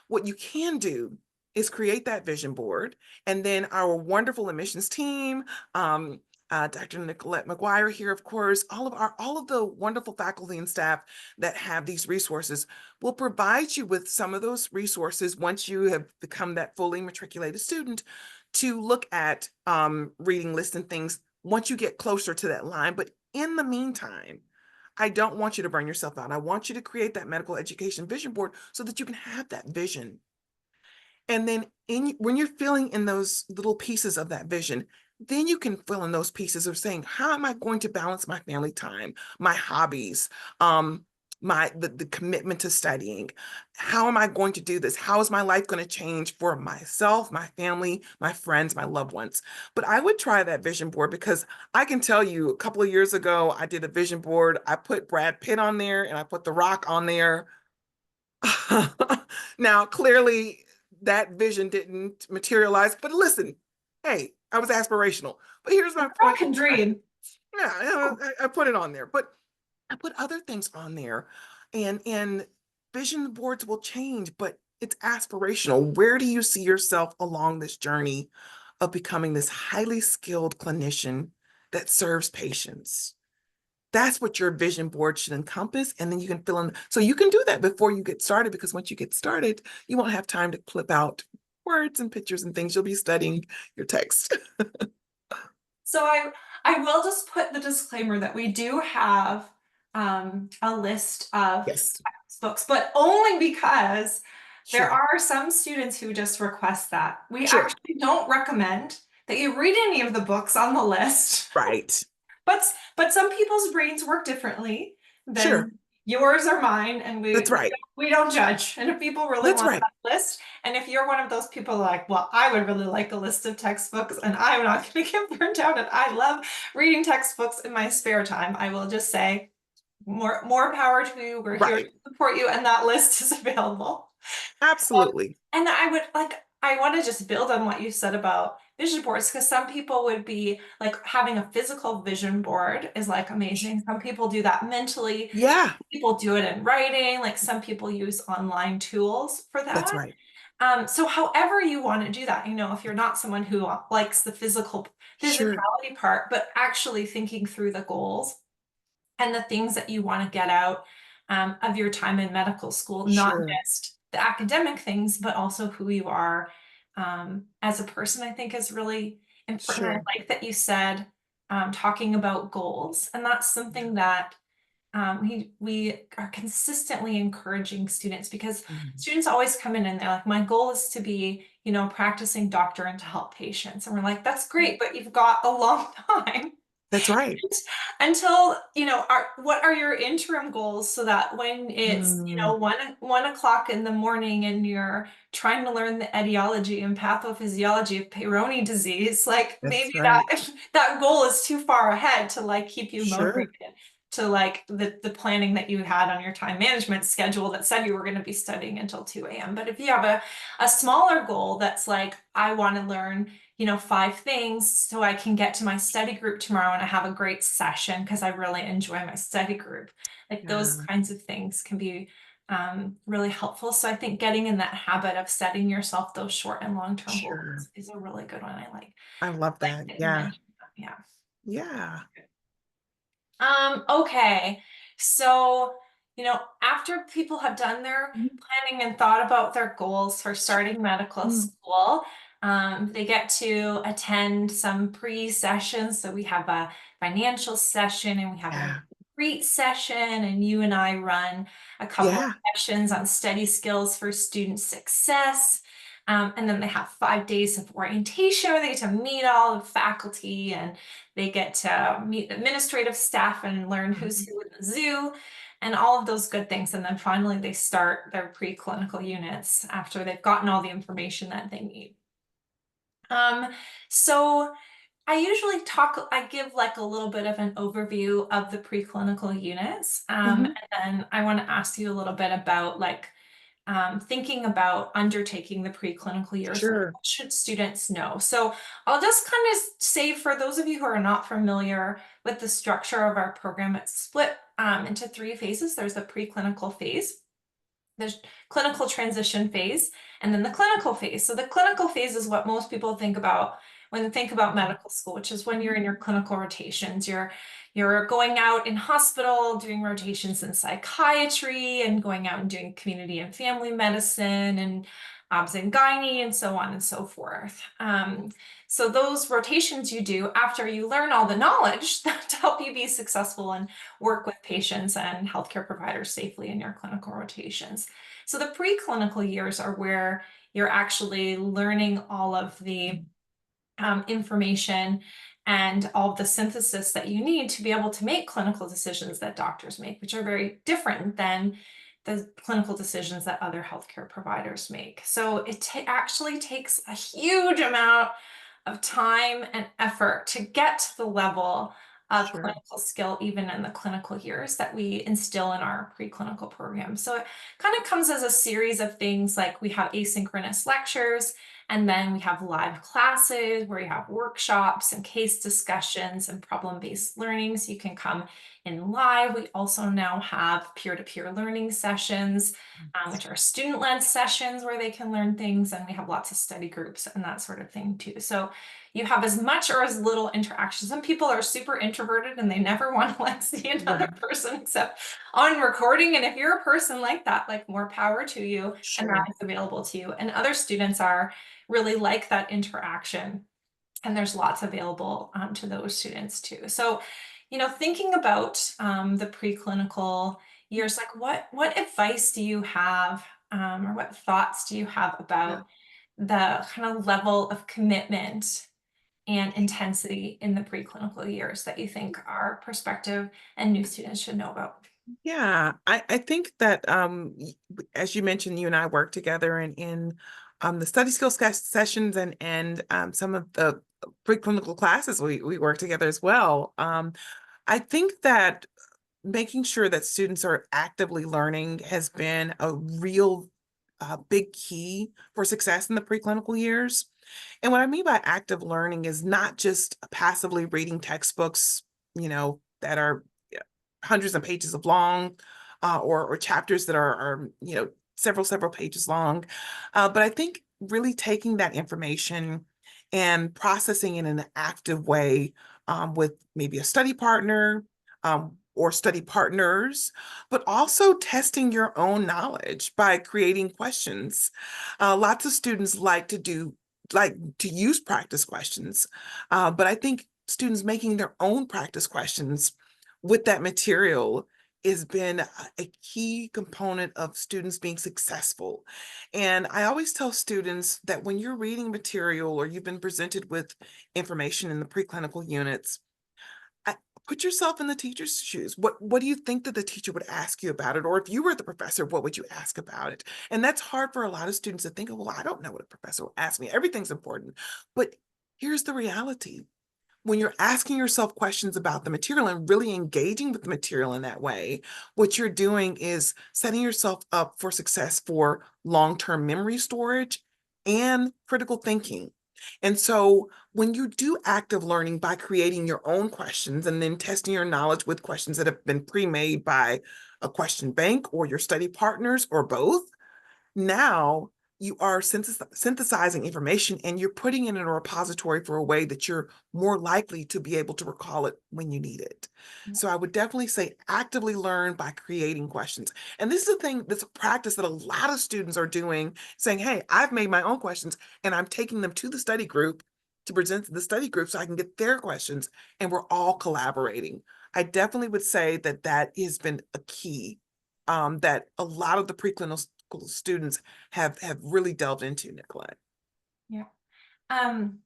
[SPEAKER 2] What you can do is create that vision board, and then our wonderful admissions team, Dr. Nicolette McGuire here, of course, all of the wonderful faculty and staff that have these resources will provide you with some of those resources once you have become that fully matriculated student to look at reading lists and things once you get closer to that line. But in the meantime, I don't want you to burn yourself out. I want you to create that medical education vision board so that you can have that vision. And then when you're filling in those little pieces of that vision, then you can fill in those pieces of saying, how am I going to balance my family time, my hobbies, the commitment to studying. How am I going to do this? How is my life going to change for myself, my family, my friends, my loved ones? But I would try that vision board because I can tell you a couple of years ago, I did a vision board. I put Brad Pitt on there and I put The Rock on there. Now, clearly that vision didn't materialize, but listen, hey, I was aspirational. But here's my
[SPEAKER 1] I
[SPEAKER 2] point.
[SPEAKER 1] can dream.
[SPEAKER 2] Yeah, I put it on there, but I put other things on there, and vision boards will change, but it's aspirational. Where do you see yourself along this journey of becoming this highly skilled clinician that serves patients? That's what your vision board should encompass, and then you can fill in. So you can do that before you get started, because once you get started, you won't have time to clip out words and pictures and things. You'll be studying your text.
[SPEAKER 1] So I will just put the disclaimer that we do have a list of
[SPEAKER 2] Yes,
[SPEAKER 1] books, but only because there
[SPEAKER 2] sure,
[SPEAKER 1] are some students who just request that. We
[SPEAKER 2] sure,
[SPEAKER 1] actually don't recommend that you read any of the books on the list.
[SPEAKER 2] right,
[SPEAKER 1] But but some people's brains work differently
[SPEAKER 2] sure.
[SPEAKER 1] than yours or mine, and
[SPEAKER 2] That's right.
[SPEAKER 1] we don't judge. And if people really
[SPEAKER 2] That's
[SPEAKER 1] want
[SPEAKER 2] right.
[SPEAKER 1] that list, and if you're one of those people like, well, I would really like a list of textbooks, and I'm not going to get burnt out, and I love reading textbooks in my spare time, I will just say more power to you. We're here to
[SPEAKER 2] Right.
[SPEAKER 1] support you, and that list is available.
[SPEAKER 2] Absolutely.
[SPEAKER 1] And I would like, I want to just build on what you said about vision boards, because some people would be like having a physical vision board is like amazing. Some people do that mentally.
[SPEAKER 2] Yeah,
[SPEAKER 1] People do it in writing. Like some people use online tools for
[SPEAKER 2] that's
[SPEAKER 1] that.
[SPEAKER 2] right.
[SPEAKER 1] So however you want to do that, if you're not someone who likes the
[SPEAKER 2] Sure,
[SPEAKER 1] physicality part, but actually thinking through the goals and the things that you want to get out of your time in medical school, not
[SPEAKER 2] sure,
[SPEAKER 1] just the academic things, but also who you are as a person, I think is really important.
[SPEAKER 2] sure.
[SPEAKER 1] I like that you said talking about goals, and that's
[SPEAKER 2] Yeah.
[SPEAKER 1] something that we are consistently encouraging students, because
[SPEAKER 2] Mhm.
[SPEAKER 1] students always come in and they're like, my goal is to be, practicing doctor and to help patients. And we're like, that's great, but you've got a long time
[SPEAKER 2] That's right.
[SPEAKER 1] until what are your interim goals, so that when it's
[SPEAKER 2] Mm,
[SPEAKER 1] 1 o'clock in the morning and you're trying to learn the etiology and pathophysiology of Peyronie disease, like maybe
[SPEAKER 2] that's right.
[SPEAKER 1] that that goal is too far ahead to like keep you motivated
[SPEAKER 2] Sure.
[SPEAKER 1] to like the planning that you had on your time management schedule that said you were going to be studying until 2 a.m. But if you have a smaller goal that's like, I want to learn 5 things so I can get to my study group tomorrow and I have a great session because I really enjoy my study group. Like those
[SPEAKER 2] Yeah,
[SPEAKER 1] kinds of things can be really helpful. So I think getting in that habit of setting yourself those short and long-term
[SPEAKER 2] sure.
[SPEAKER 1] goals is a really good one.
[SPEAKER 2] I love
[SPEAKER 1] Like
[SPEAKER 2] that.
[SPEAKER 1] that you
[SPEAKER 2] Yeah.
[SPEAKER 1] mentioned that. Yeah.
[SPEAKER 2] Yeah.
[SPEAKER 1] Okay. So, after people have done their
[SPEAKER 2] Mhm.
[SPEAKER 1] planning and thought about their goals for starting medical
[SPEAKER 2] Mm,
[SPEAKER 1] school, they get to attend some pre-sessions. So we have a financial session and we have a
[SPEAKER 2] yeah.
[SPEAKER 1] retreat session, and you and I run a couple of
[SPEAKER 2] Yeah.
[SPEAKER 1] sessions on study skills for student success. And then they have 5 days of orientation where they get to meet all the faculty, and they get to meet administrative staff and learn who's
[SPEAKER 2] Mhm.
[SPEAKER 1] who in the zoo and all of those good things. And then finally, they start their preclinical units after they've gotten all the information that they need. Um, so I give like a little bit of an overview of the preclinical units.
[SPEAKER 2] Mhm.
[SPEAKER 1] And then I want to ask you a little bit about like thinking about undertaking the preclinical years, like
[SPEAKER 2] Sure.
[SPEAKER 1] what should students know? So I'll just kind of say, for those of you who are not familiar with the structure of our program, it's split into 3 phases. There's the preclinical phase, there's clinical transition phase, and then the clinical phase. So the clinical phase is what most people think about when they think about
[SPEAKER 2] Mhm.
[SPEAKER 1] medical school, which is when you're in your clinical rotations. You're going out in hospital, doing rotations in psychiatry, and going out and doing community and family medicine and obs and gynae, and so on and so forth. So those rotations you do after you learn all the knowledge to help you be successful and work with patients and healthcare providers safely in your clinical rotations. So the preclinical years are where you're actually learning all of the information and all of the synthesis that you need to be able to make clinical decisions that doctors make, which are very different than the clinical decisions that other healthcare providers make. So it actually takes a huge amount of time and effort to get to the level of
[SPEAKER 2] Sure.
[SPEAKER 1] clinical skill, even in the clinical years that we instill in our preclinical program. So it kind of comes as a series of things, like we have asynchronous lectures, and then we have live classes where you have workshops and case discussions and problem-based learning. So you can come in live. We also now have peer-to-peer learning sessions, which are student-led sessions where they can learn things. And we have lots of study groups and that sort of thing too. So you have as much or as little interaction. Some people are super introverted and they never want to like see another
[SPEAKER 2] Right.
[SPEAKER 1] person except on recording. And if you're a person like that, like more power to you, and that
[SPEAKER 2] Sure.
[SPEAKER 1] is available to you. And other students are really like that interaction. And there's lots available to those students too. So, thinking about the preclinical years, like what advice do you have, or what thoughts do you have
[SPEAKER 2] Yeah.
[SPEAKER 1] about the kind of level of commitment and intensity in the preclinical years that you think our prospective and new students should know about?
[SPEAKER 2] Yeah, I think that as you mentioned, you and I work together in the study skills sessions and some of the preclinical classes we work together as well. I think that making sure that students are actively learning has been a real big key for success in the preclinical years. And what I mean by active learning is not just passively reading textbooks, that are hundreds of pages of long, or chapters that are several pages long. But I think really taking that information and processing it in an active way, with maybe a study partner, or study partners, but also testing your own knowledge by creating questions. Lots of students like to use practice questions, but I think students making their own practice questions with that material has been a key component of students being successful. And I always tell students that when you're reading material or you've been presented with information in the preclinical units, I, put yourself in the teacher's shoes. What do you think that the teacher would ask you about it? Or if you were the professor, what would you ask about it? And that's hard for a lot of students to think of, well, I don't know what a professor will ask me. Everything's important. But here's the reality: when you're asking yourself questions about the material and really engaging with the material in that way, what you're doing is setting yourself up for success for long-term memory storage and critical thinking. And so when you do active learning by creating your own questions and then testing your knowledge with questions that have been pre-made by a question bank or your study partners or both, now you are synthesizing information and you're putting it in a repository for a way that you're more likely to be able to recall it when you need it. So I would definitely say actively learn by creating questions. And this is a thing that's a practice that a lot of students are doing, saying, hey, I've made my own questions and I'm taking them to the study group to present to the study group so I can get their questions, and we're all collaborating. I definitely would say that that has been a key, that a lot of the preclinical students have really delved into, Nicolette.
[SPEAKER 1] Yeah. Um,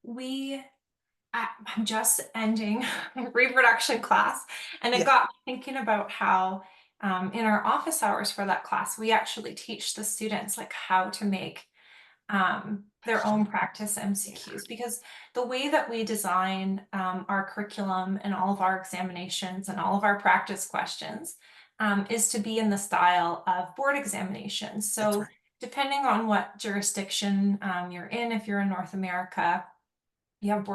[SPEAKER 1] we I'm just ending reproduction class, and it
[SPEAKER 2] Yeah,
[SPEAKER 1] got me thinking about how in our office hours for that class, we actually teach the students like how to make their own practice MCQs, because the way that we design our curriculum and all of our examinations and all of our practice questions is to be in the style of board examinations.
[SPEAKER 2] that's
[SPEAKER 1] So
[SPEAKER 2] right.
[SPEAKER 1] depending on what jurisdiction you're in, if you're in North America, you have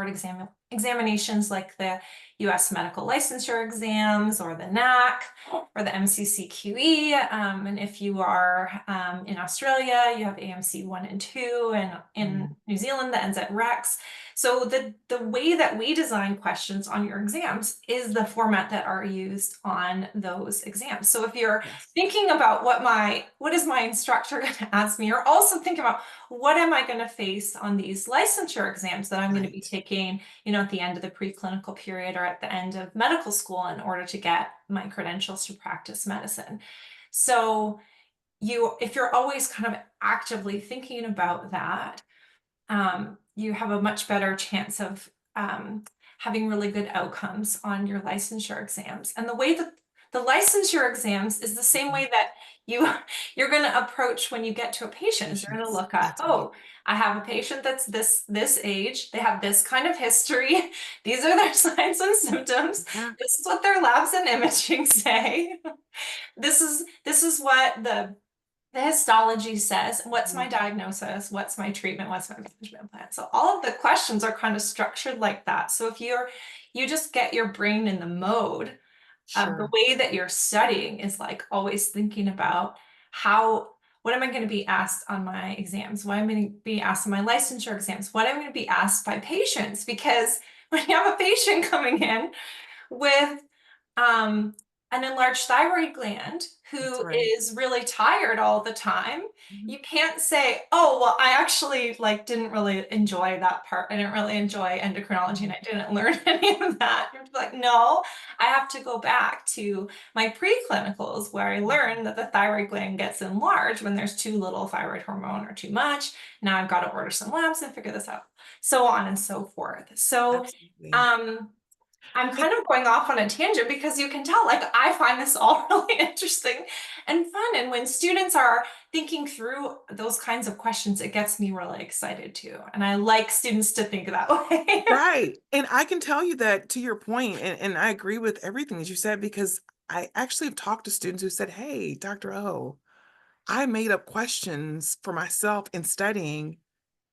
[SPEAKER 1] examinations like the US medical licensure exams or the NAC or the MCCQE. And if you are in Australia, you have AMC 1 and 2, and in
[SPEAKER 2] Mm,
[SPEAKER 1] New Zealand, the NZ Rex. So the way that we design questions on your exams is the format that are used on those exams. So if you're
[SPEAKER 2] yes,
[SPEAKER 1] thinking about what is my instructor going to ask me, or also think about what am I going to face on these licensure exams that I'm going to be
[SPEAKER 2] right.
[SPEAKER 1] taking, at the end of the preclinical period or at the end of medical school in order to get my credentials to practice medicine. So if you're always kind of actively thinking about that, you have a much better chance of having really good outcomes on your licensure exams. And the way that the licensure exams is the same way that you you're going to approach when you get to a patient. Is you're going to
[SPEAKER 2] Patients.
[SPEAKER 1] look at,
[SPEAKER 2] That's right.
[SPEAKER 1] oh, I have a patient that's this age. They have this kind of history. These are their signs and symptoms.
[SPEAKER 2] Yeah.
[SPEAKER 1] This is what their labs and imaging say. This is what the histology says. What's my
[SPEAKER 2] Mhm.
[SPEAKER 1] diagnosis? What's my treatment? What's my management plan? So all of the questions are kind of structured like that. So if you just get your brain in the mode of the
[SPEAKER 2] Sure.
[SPEAKER 1] way that you're studying is like always thinking about how, what am I going to be asked on my exams? What am I going to be asked on my licensure exams? What am I going to be asked by patients? Because when you have a patient coming in with um, an enlarged thyroid gland
[SPEAKER 2] That's
[SPEAKER 1] who
[SPEAKER 2] right.
[SPEAKER 1] is really tired all the time,
[SPEAKER 2] Mhm.
[SPEAKER 1] you can't say, oh, well, I actually like didn't really enjoy that part. I didn't really enjoy endocrinology and
[SPEAKER 2] Mhm.
[SPEAKER 1] I didn't learn any of that. You're like, no, I have to go back to my preclinicals where I learned that the thyroid gland gets enlarged when there's too little thyroid hormone or too much. Now I've got to order some labs and figure this out, so on and so forth. So,
[SPEAKER 2] Absolutely.
[SPEAKER 1] um, I'm
[SPEAKER 2] And
[SPEAKER 1] kind of going off on a tangent because you can tell, like, I find this all really interesting and fun. And when students are thinking through those kinds of questions, it gets me really excited too. And I like students to think that way.
[SPEAKER 2] right. And I can tell you that to your point, and I agree with everything that you said because I actually have talked to students who said, hey, Dr. O, I made up questions for myself in studying,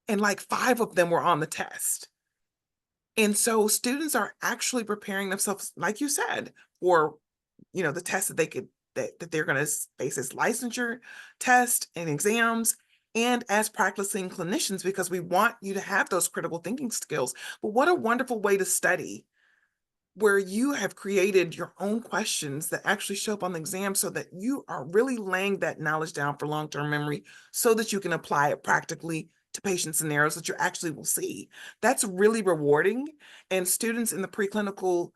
[SPEAKER 2] and like five of them were on the test. And so students are actually preparing themselves, like you said, for the test that they could that they're going to face as licensure test and exams and as practicing clinicians because we want you to have those critical thinking skills. But what a wonderful way to study where you have created your own questions that actually show up on the exam so that you are really laying that knowledge down for long-term memory so that you can apply it practically to patient scenarios that you actually will see. That's really rewarding. And students in the preclinical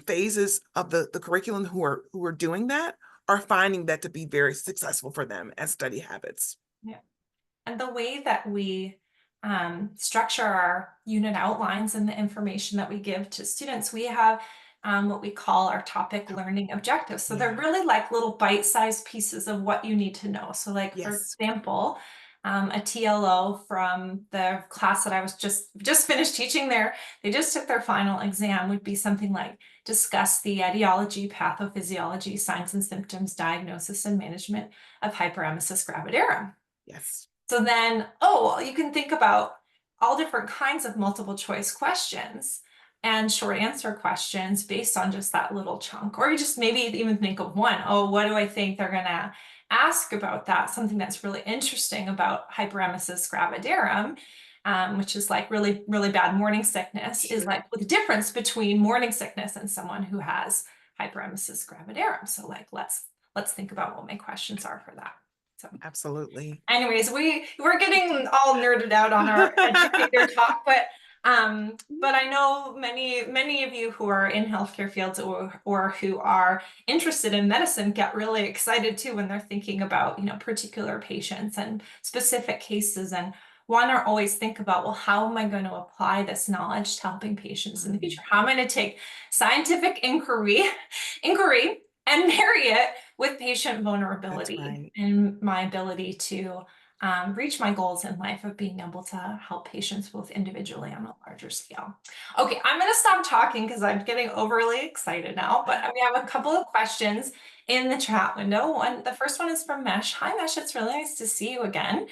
[SPEAKER 2] phases of the curriculum who are doing that are finding that to be very successful for them as study habits.
[SPEAKER 1] Yeah. And the way that we structure our unit outlines and the information that we give to students, we have what we call our topic learning objectives. So they're
[SPEAKER 2] Yeah.
[SPEAKER 1] really like little bite-sized pieces of what you need to know. So like, for
[SPEAKER 2] Yes.
[SPEAKER 1] example, a TLO from the class that I was just finished teaching there, they just took their final exam would be something like discuss the etiology, pathophysiology, signs and symptoms, diagnosis and management of hyperemesis gravidarum.
[SPEAKER 2] Yes.
[SPEAKER 1] So then, oh, well, you can think about all different kinds of multiple choice questions and short answer questions based on just that little chunk. Or you just maybe even think of one. Oh, what do I think they're going to ask about that? Something that's really interesting about hyperemesis gravidarum, which is like really, really bad morning sickness, is
[SPEAKER 2] Sure.
[SPEAKER 1] like the difference between morning sickness and someone who has hyperemesis gravidarum. So like, let's think about what my questions are for that. So.
[SPEAKER 2] Absolutely.
[SPEAKER 1] Anyways, we're getting all nerded out on our educator talk, but I know many of you who are in healthcare fields or who are interested in medicine get really excited too when they're thinking about, particular patients and specific cases and want to always think about, well, how am I going to apply this knowledge to helping patients in the future? How am I going to take scientific inquiry and marry it with patient
[SPEAKER 2] That's
[SPEAKER 1] vulnerability
[SPEAKER 2] right.
[SPEAKER 1] and my ability to reach my goals in life of being able to help patients both individually on a larger scale. Okay, I'm going to stop talking because I'm getting overly excited now, but we have a couple of questions in the chat window. The first one is from Mesh. Hi, Mesh. It's really nice to see you again.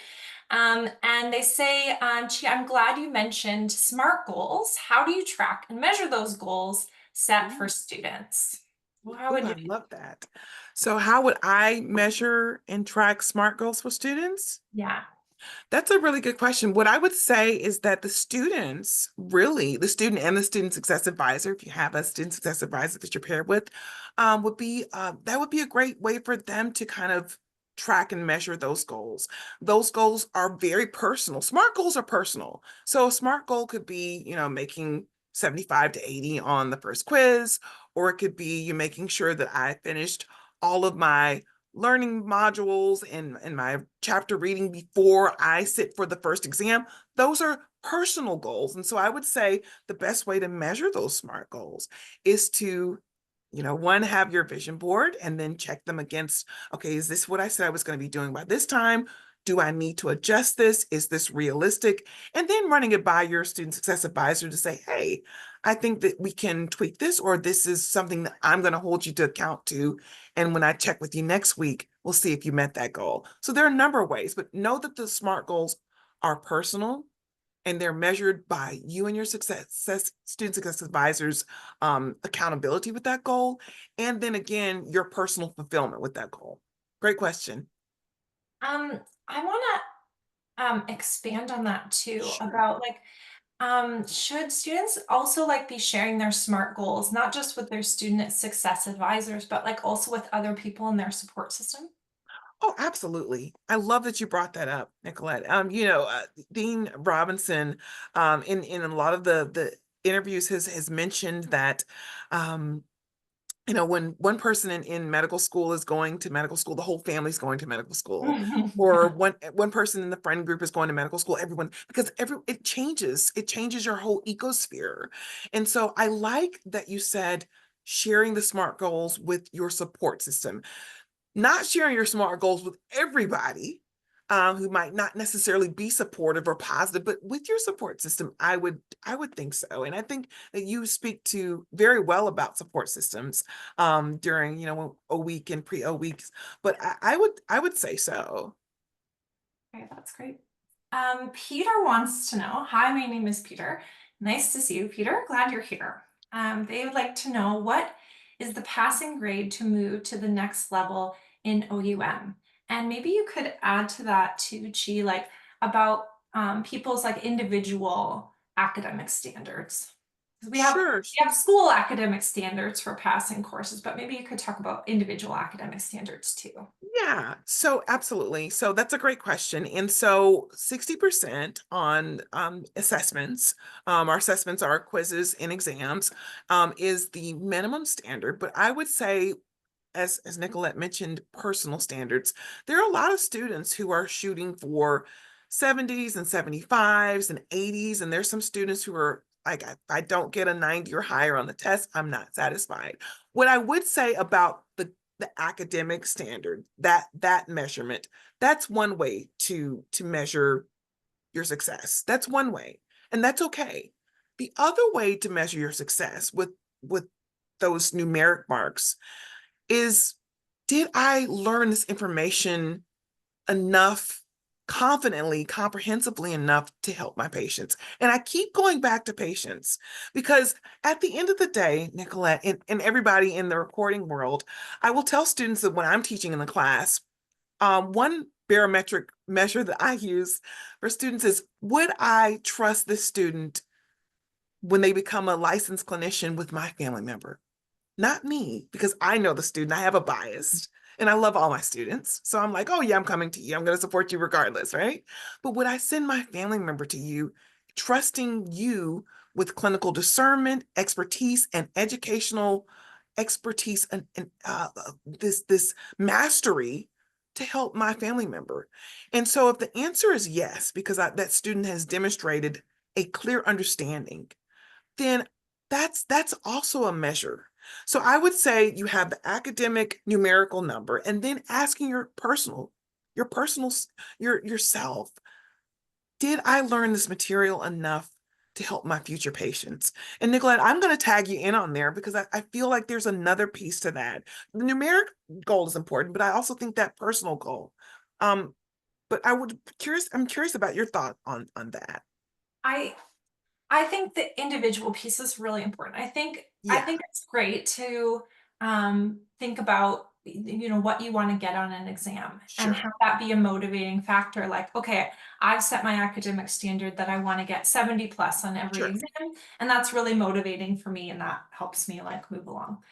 [SPEAKER 1] And they say, Chi, I'm glad you mentioned SMART goals. How do you track and measure those goals set for students? Well, how
[SPEAKER 2] Oh,
[SPEAKER 1] would
[SPEAKER 2] I
[SPEAKER 1] you?
[SPEAKER 2] love that. So how would I measure and track SMART goals for students?
[SPEAKER 1] Yeah.
[SPEAKER 2] That's a really good question. What I would say is that the students, really, the student and the student success advisor, if you have a student success advisor that you're paired with, would be that would be a great way for them to kind of track and measure those goals. Those goals are very personal. SMART goals are personal. So a SMART goal could be, making 75 to 80 on the first quiz, or it could be you making sure that I finished all of my learning modules and my chapter reading before I sit for the first exam. Those are personal goals. And so I would say the best way to measure those SMART goals is to, one, have your vision board and then check them against, okay, is this what I said I was going to be doing by this time? Do I need to adjust this? Is this realistic? And then running it by your student success advisor to say, hey, I think that we can tweak this, or this is something that I'm going to hold you to account to. And when I check with you next week, we'll see if you met that goal. So there are a number of ways, but know that the SMART goals are personal and they're measured by you and your student success advisors accountability with that goal. And then again, your personal fulfillment with that goal. Great question.
[SPEAKER 1] I want to expand on that too,
[SPEAKER 2] Sure.
[SPEAKER 1] about like, should students also like be sharing their SMART goals, not just with their student success advisors, but like also with other people in their support system?
[SPEAKER 2] Oh, absolutely. I love that you brought that up, Nicolette. Dean Robinson, in a lot of the interviews has mentioned that, when one person in medical school is going to medical school, the whole family's going to medical school. Or
[SPEAKER 1] Yeah.
[SPEAKER 2] one person in the friend group is going to medical school, everyone, because it changes your whole ecosphere. And so I like that you said sharing the SMART goals with your support system, not sharing your SMART goals with everybody who might not necessarily be supportive or positive, but with your support system, I would think so. And I think that you speak to very well about support systems during a week and pre-O weeks. But I would say so.
[SPEAKER 1] Okay, that's great. Peter wants to know, hi, my name is Peter. Nice to see you, Peter. Glad you're here. They would like to know, what is the passing grade to move to the next level in OUM? And maybe you could add to that too, Chi, like about people's like individual academic standards. 'Cause
[SPEAKER 2] Sure.
[SPEAKER 1] we have school academic standards for passing courses, but maybe you could talk about individual academic standards too.
[SPEAKER 2] Yeah, so absolutely. So that's a great question. And so 60% on assessments, our assessments are quizzes and exams, is the minimum standard. But I would say, as Nicolette mentioned, personal standards. There are a lot of students who are shooting for 70s and 75s and 80s, and there's some students who are like, if I don't get a 90 or higher on the test, I'm not satisfied. What I would say about the academic standard, that measurement, that's one way to measure your success. That's one way, and that's okay. The other way to measure your success with those numeric marks is, did I learn this information enough, confidently, comprehensively enough to help my patients? And I keep going back to patients because at the end of the day, Nicolette, and everybody in the recording world, I will tell students that when I'm teaching in the class, one barometric measure that I use for students is, would I trust this student when they become a licensed clinician with my family member? Not me, because I know the student, I have a bias and I love all my students. So I'm like, oh yeah, I'm coming to you. I'm going to support you regardless, right? But would I send my family member to you, trusting you with clinical discernment, expertise, and educational expertise and this mastery to help my family member? And so if the answer is yes, because that student has demonstrated a clear understanding, then that's also a measure. So I would say you have the academic numerical number, and then asking your personal, yourself, did I learn this material enough to help my future patients? And Nicolette, I'm going to tag you in on there because I feel like there's another piece to that. The numeric goal is important, but I also think that personal goal. Um, but I'm curious about your thought on that.
[SPEAKER 1] I I think the individual piece is really important. I
[SPEAKER 2] Yeah,
[SPEAKER 1] think it's great to think about what you want to get on an exam and
[SPEAKER 2] sure,
[SPEAKER 1] have that be a motivating factor. Like, okay, I've set my academic standard that I want to get 70 plus on every
[SPEAKER 2] sure,
[SPEAKER 1] exam, and that's really motivating for me, and that helps me like move along.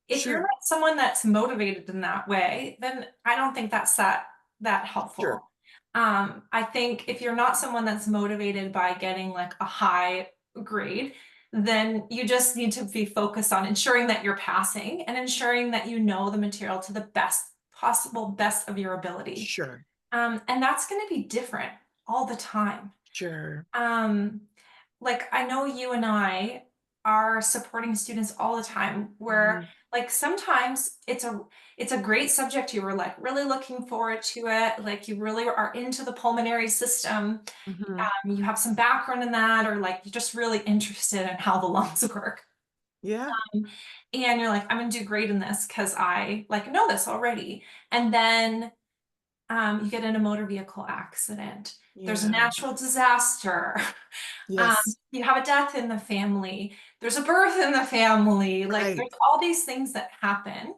[SPEAKER 1] If you're
[SPEAKER 2] sure,
[SPEAKER 1] not someone that's motivated in that way, then I don't think that's that
[SPEAKER 2] sure.
[SPEAKER 1] helpful. I think if you're not someone that's motivated by getting like a high grade, then you just need to be focused on ensuring that you're passing and ensuring that you know the material to the best possible best of your ability.
[SPEAKER 2] Sure.
[SPEAKER 1] And that's going to be different all the time.
[SPEAKER 2] Sure.
[SPEAKER 1] Um, like I know you and I are supporting students all the time where
[SPEAKER 2] Mhm.
[SPEAKER 1] like sometimes it's a great subject, you were like really looking forward to it, like you really are into the pulmonary system,
[SPEAKER 2] Mhm.
[SPEAKER 1] you have some background in that, or like you're just really interested in how the lungs work.
[SPEAKER 2] Yeah.
[SPEAKER 1] And you're like, I'm gonna do great in this because I like know this already. And then you get in a motor vehicle accident. There's a
[SPEAKER 2] Yeah.
[SPEAKER 1] natural disaster.
[SPEAKER 2] Yes.
[SPEAKER 1] You have a death in the family. There's a birth in the family. Like
[SPEAKER 2] Right.
[SPEAKER 1] there's all these things that happen.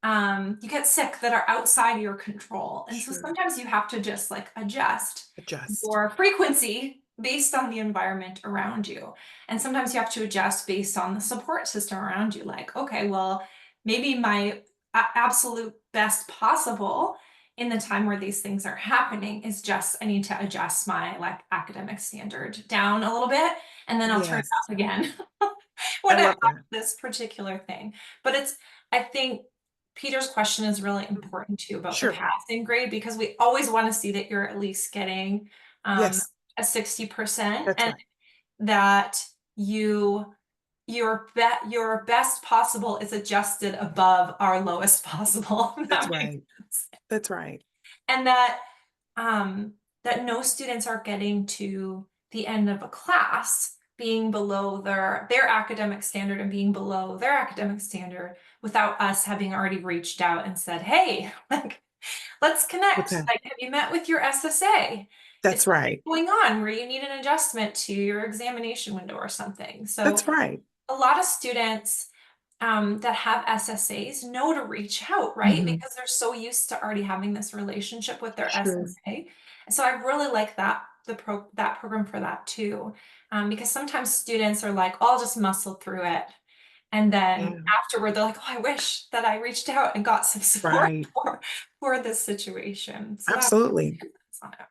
[SPEAKER 1] You get sick that are outside of your control. And so
[SPEAKER 2] Sure.
[SPEAKER 1] sometimes you have to just like adjust
[SPEAKER 2] Adjust.
[SPEAKER 1] your frequency based on the environment around you. And sometimes you have to adjust based on the support system around you. Like, okay, well, maybe my absolute best possible in the time where these things are happening is just I need to adjust my like academic standard down a little bit and then I'll turn it
[SPEAKER 2] Yes.
[SPEAKER 1] up again
[SPEAKER 2] I
[SPEAKER 1] when I have
[SPEAKER 2] love that.
[SPEAKER 1] this particular thing. But I think Peter's question is really
[SPEAKER 2] Mhm.
[SPEAKER 1] important too about the
[SPEAKER 2] Sure.
[SPEAKER 1] passing grade because we always want to see that you're at least getting
[SPEAKER 2] Yes.
[SPEAKER 1] a 60%
[SPEAKER 2] That's
[SPEAKER 1] and
[SPEAKER 2] right.
[SPEAKER 1] that your best possible is adjusted above our lowest possible. If
[SPEAKER 2] That's
[SPEAKER 1] that makes
[SPEAKER 2] right.
[SPEAKER 1] sense.
[SPEAKER 2] That's right.
[SPEAKER 1] And um, that no students are getting to the end of a class being below their academic standard and being below their academic standard without us having already reached out and said, hey, like, let's
[SPEAKER 2] What's
[SPEAKER 1] connect.
[SPEAKER 2] that?
[SPEAKER 1] Like, have you met with your SSA? Is
[SPEAKER 2] That's
[SPEAKER 1] something
[SPEAKER 2] right.
[SPEAKER 1] going on where you need an adjustment to your examination window or something? So
[SPEAKER 2] That's right.
[SPEAKER 1] a lot of students that have SSAs know to reach out, right?
[SPEAKER 2] Mhm.
[SPEAKER 1] Because they're so used to already having this relationship with their
[SPEAKER 2] Sure.
[SPEAKER 1] SSA. And so I really like that program for that too, because sometimes students are like, "Oh, I'll just muscle through it," and then
[SPEAKER 2] Yeah.
[SPEAKER 1] afterward they're like, "Oh, I wish that I reached out and got some support
[SPEAKER 2] Right.
[SPEAKER 1] for this situation." So that's
[SPEAKER 2] Absolutely.
[SPEAKER 1] on it.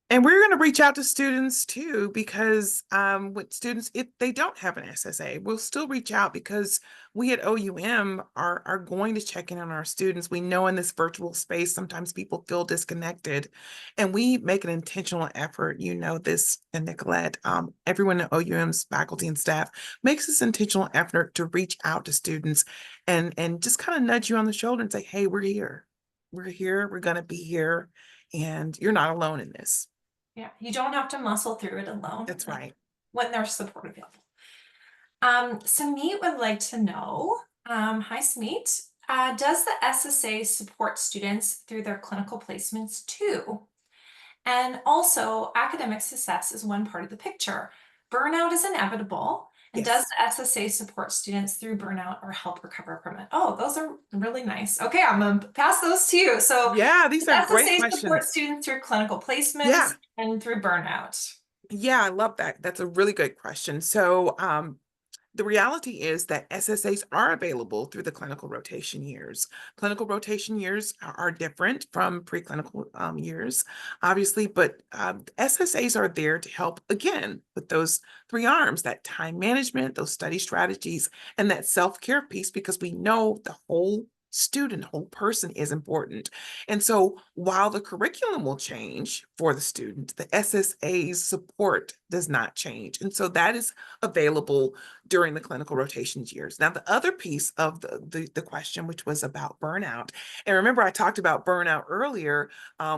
[SPEAKER 2] And we're going to reach out to students too, because with students, if they don't have an SSA, we'll still reach out because we at OUM are going to check in on our students. We know in this virtual space, sometimes people feel disconnected, and we make an intentional effort. You know this, and Nicolette, everyone at OUM's faculty and staff makes this intentional effort to reach out to students and just kind of nudge you on the shoulder and say, hey, we're here. We're here. We're going to be here. And you're not alone in this.
[SPEAKER 1] Yeah, you don't have to muscle through it alone,
[SPEAKER 2] That's
[SPEAKER 1] like
[SPEAKER 2] right.
[SPEAKER 1] when there's support available. Sameet would like to know, hi Sameet, does the SSA support students through their clinical placements too? And also, academic success is one part of the picture. Burnout is inevitable. And does
[SPEAKER 2] Yes.
[SPEAKER 1] the SSA support students through burnout or help recover from it? Oh, those are really nice. Okay, I'm gonna pass those to you. So,
[SPEAKER 2] Yeah, these
[SPEAKER 1] does
[SPEAKER 2] are great
[SPEAKER 1] SSA support
[SPEAKER 2] questions.
[SPEAKER 1] students through clinical placements
[SPEAKER 2] Yeah.
[SPEAKER 1] and through burnout?
[SPEAKER 2] Yeah, I love that. That's a really good question. So, the reality is that SSAs are available through the clinical rotation years. Clinical rotation years are different from preclinical years, obviously, but SSAs are there to help, again, with those three arms, that time management, those study strategies, and that self-care piece, because we know the whole student, whole person is important. And so while the curriculum will change for the student, the SSA's support does not change. And so that is available during the clinical rotations years. Now, the other piece of the question, which was about burnout, and remember I talked about burnout earlier,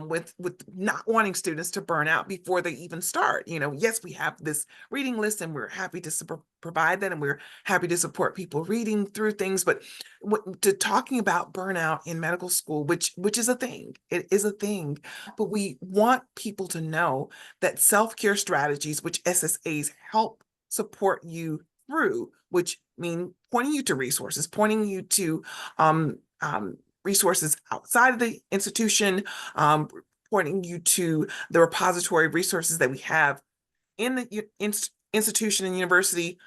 [SPEAKER 2] with not wanting students to burn out before they even start. You know, yes, we have this reading list and we're happy to provide that, and we're happy to support people reading through things, but to talking about burnout in medical school, which is a thing, it is a thing, but we want people to know that self-care strategies, which SSAs help support you through, which mean pointing you to resources, pointing you to resources outside of the institution, pointing you to the repository resources that we have in the institution and university,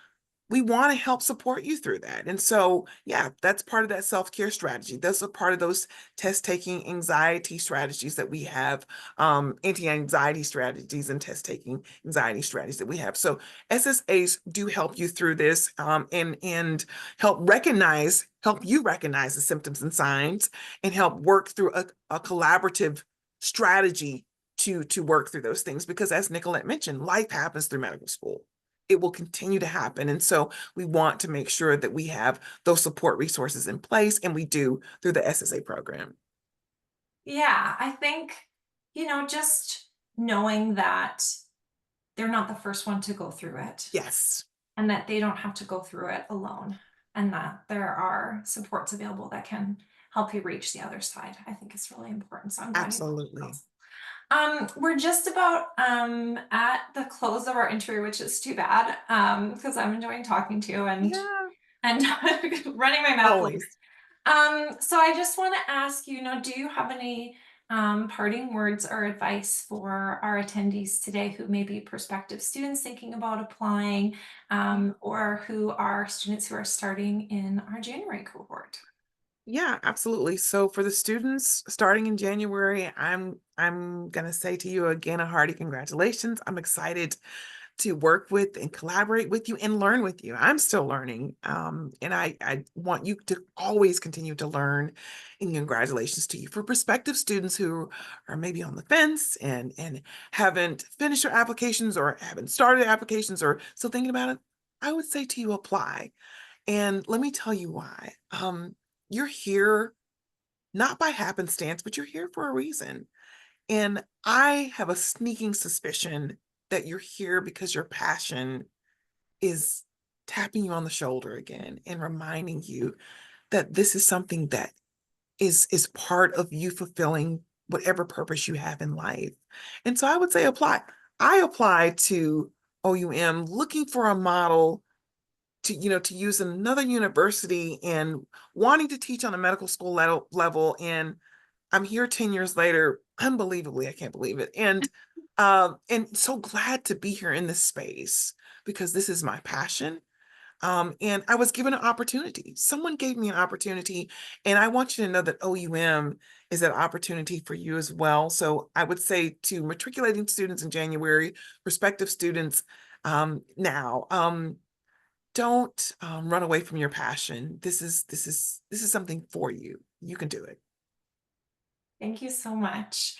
[SPEAKER 2] we want to help support you through that. And so, yeah, that's part of that self-care strategy. Those are part of those test-taking anxiety strategies that we have, anti-anxiety strategies and test-taking anxiety strategies that we have. So SSAs do help you through this, and help you recognize the symptoms and signs and help work through a collaborative strategy to work through those things. Because as Nicolette mentioned, life happens through medical school. It will continue to happen. And so we want to make sure that we have those support resources in place, and we do through the SSA program.
[SPEAKER 1] Yeah, I think, just knowing that they're not the first one to go through it
[SPEAKER 2] Yes,
[SPEAKER 1] and that they don't have to go through it alone and that there are supports available that can help you reach the other side. I think it's really important. So I'm glad you brought
[SPEAKER 2] absolutely.
[SPEAKER 1] those. We're just about at the close of our interview, which is too bad because I'm enjoying talking to you
[SPEAKER 2] Yeah,
[SPEAKER 1] and running my mouth a little.
[SPEAKER 2] always.
[SPEAKER 1] So I just want to ask you, do you have any parting words or advice for our attendees today who may be prospective students thinking about applying, or who are students who are starting in our January cohort?
[SPEAKER 2] Yeah, absolutely. So for the students starting in January, I'm gonna say to you again a hearty congratulations. I'm excited to work with and collaborate with you and learn with you. I'm still learning. And I want you to always continue to learn. And congratulations to you. For prospective students who are maybe on the fence and haven't finished their applications or haven't started applications or still thinking about it, I would say to you, apply. And let me tell you why. You're here not by happenstance, but you're here for a reason. And I have a sneaking suspicion that you're here because your passion is tapping you on the shoulder again and reminding you that this is something that is part of you fulfilling whatever purpose you have in life. And so I would say apply. I applied to OUM looking for a model to use another university and wanting to teach on a medical school level. And I'm here 10 years later, unbelievably, I can't believe it. And so glad to be here in this space because this is my passion. And I was given an opportunity. Someone gave me an opportunity, and I want you to know that OUM is an opportunity for you as well. So I would say to matriculating students in January, prospective students now, don't run away from your passion. This is something for you. You can do it.
[SPEAKER 1] Thank you so much.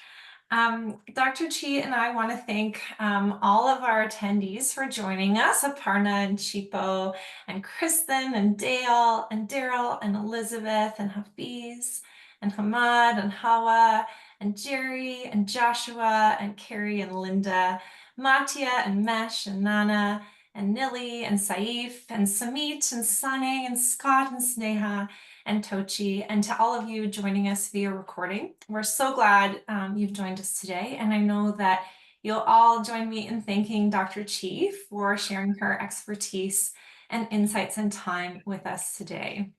[SPEAKER 1] Dr. Chi and I want to thank all of our attendees for joining us, Aparna and Chipo and Kristen and Dale and Daryl and Elizabeth and Hafiz and Hamad and Hawa and Jerry and Joshua and Carrie and Linda, Matia and Mesh and Nana and Nili and Saif and Samit and Sane and Scott and Sneha and Tochi, and to all of you joining us via recording. We're so glad you've joined us today, and I know that you'll all join me in thanking Dr. Chi for sharing her expertise and insights and time with us today.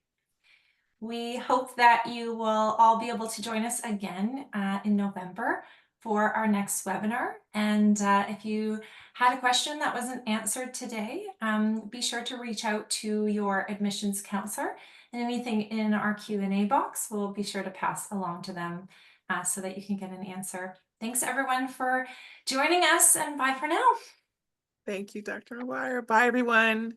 [SPEAKER 1] We hope that you will all be able to join us again in November for our next webinar. And if you had a question that wasn't answered today, be sure to reach out to your admissions counselor, and anything in our Q&A box, we'll be sure to pass along to them so that you can get an answer. Thanks everyone for joining us, and bye for now.
[SPEAKER 2] Thank you, Dr. Awire. Bye, everyone.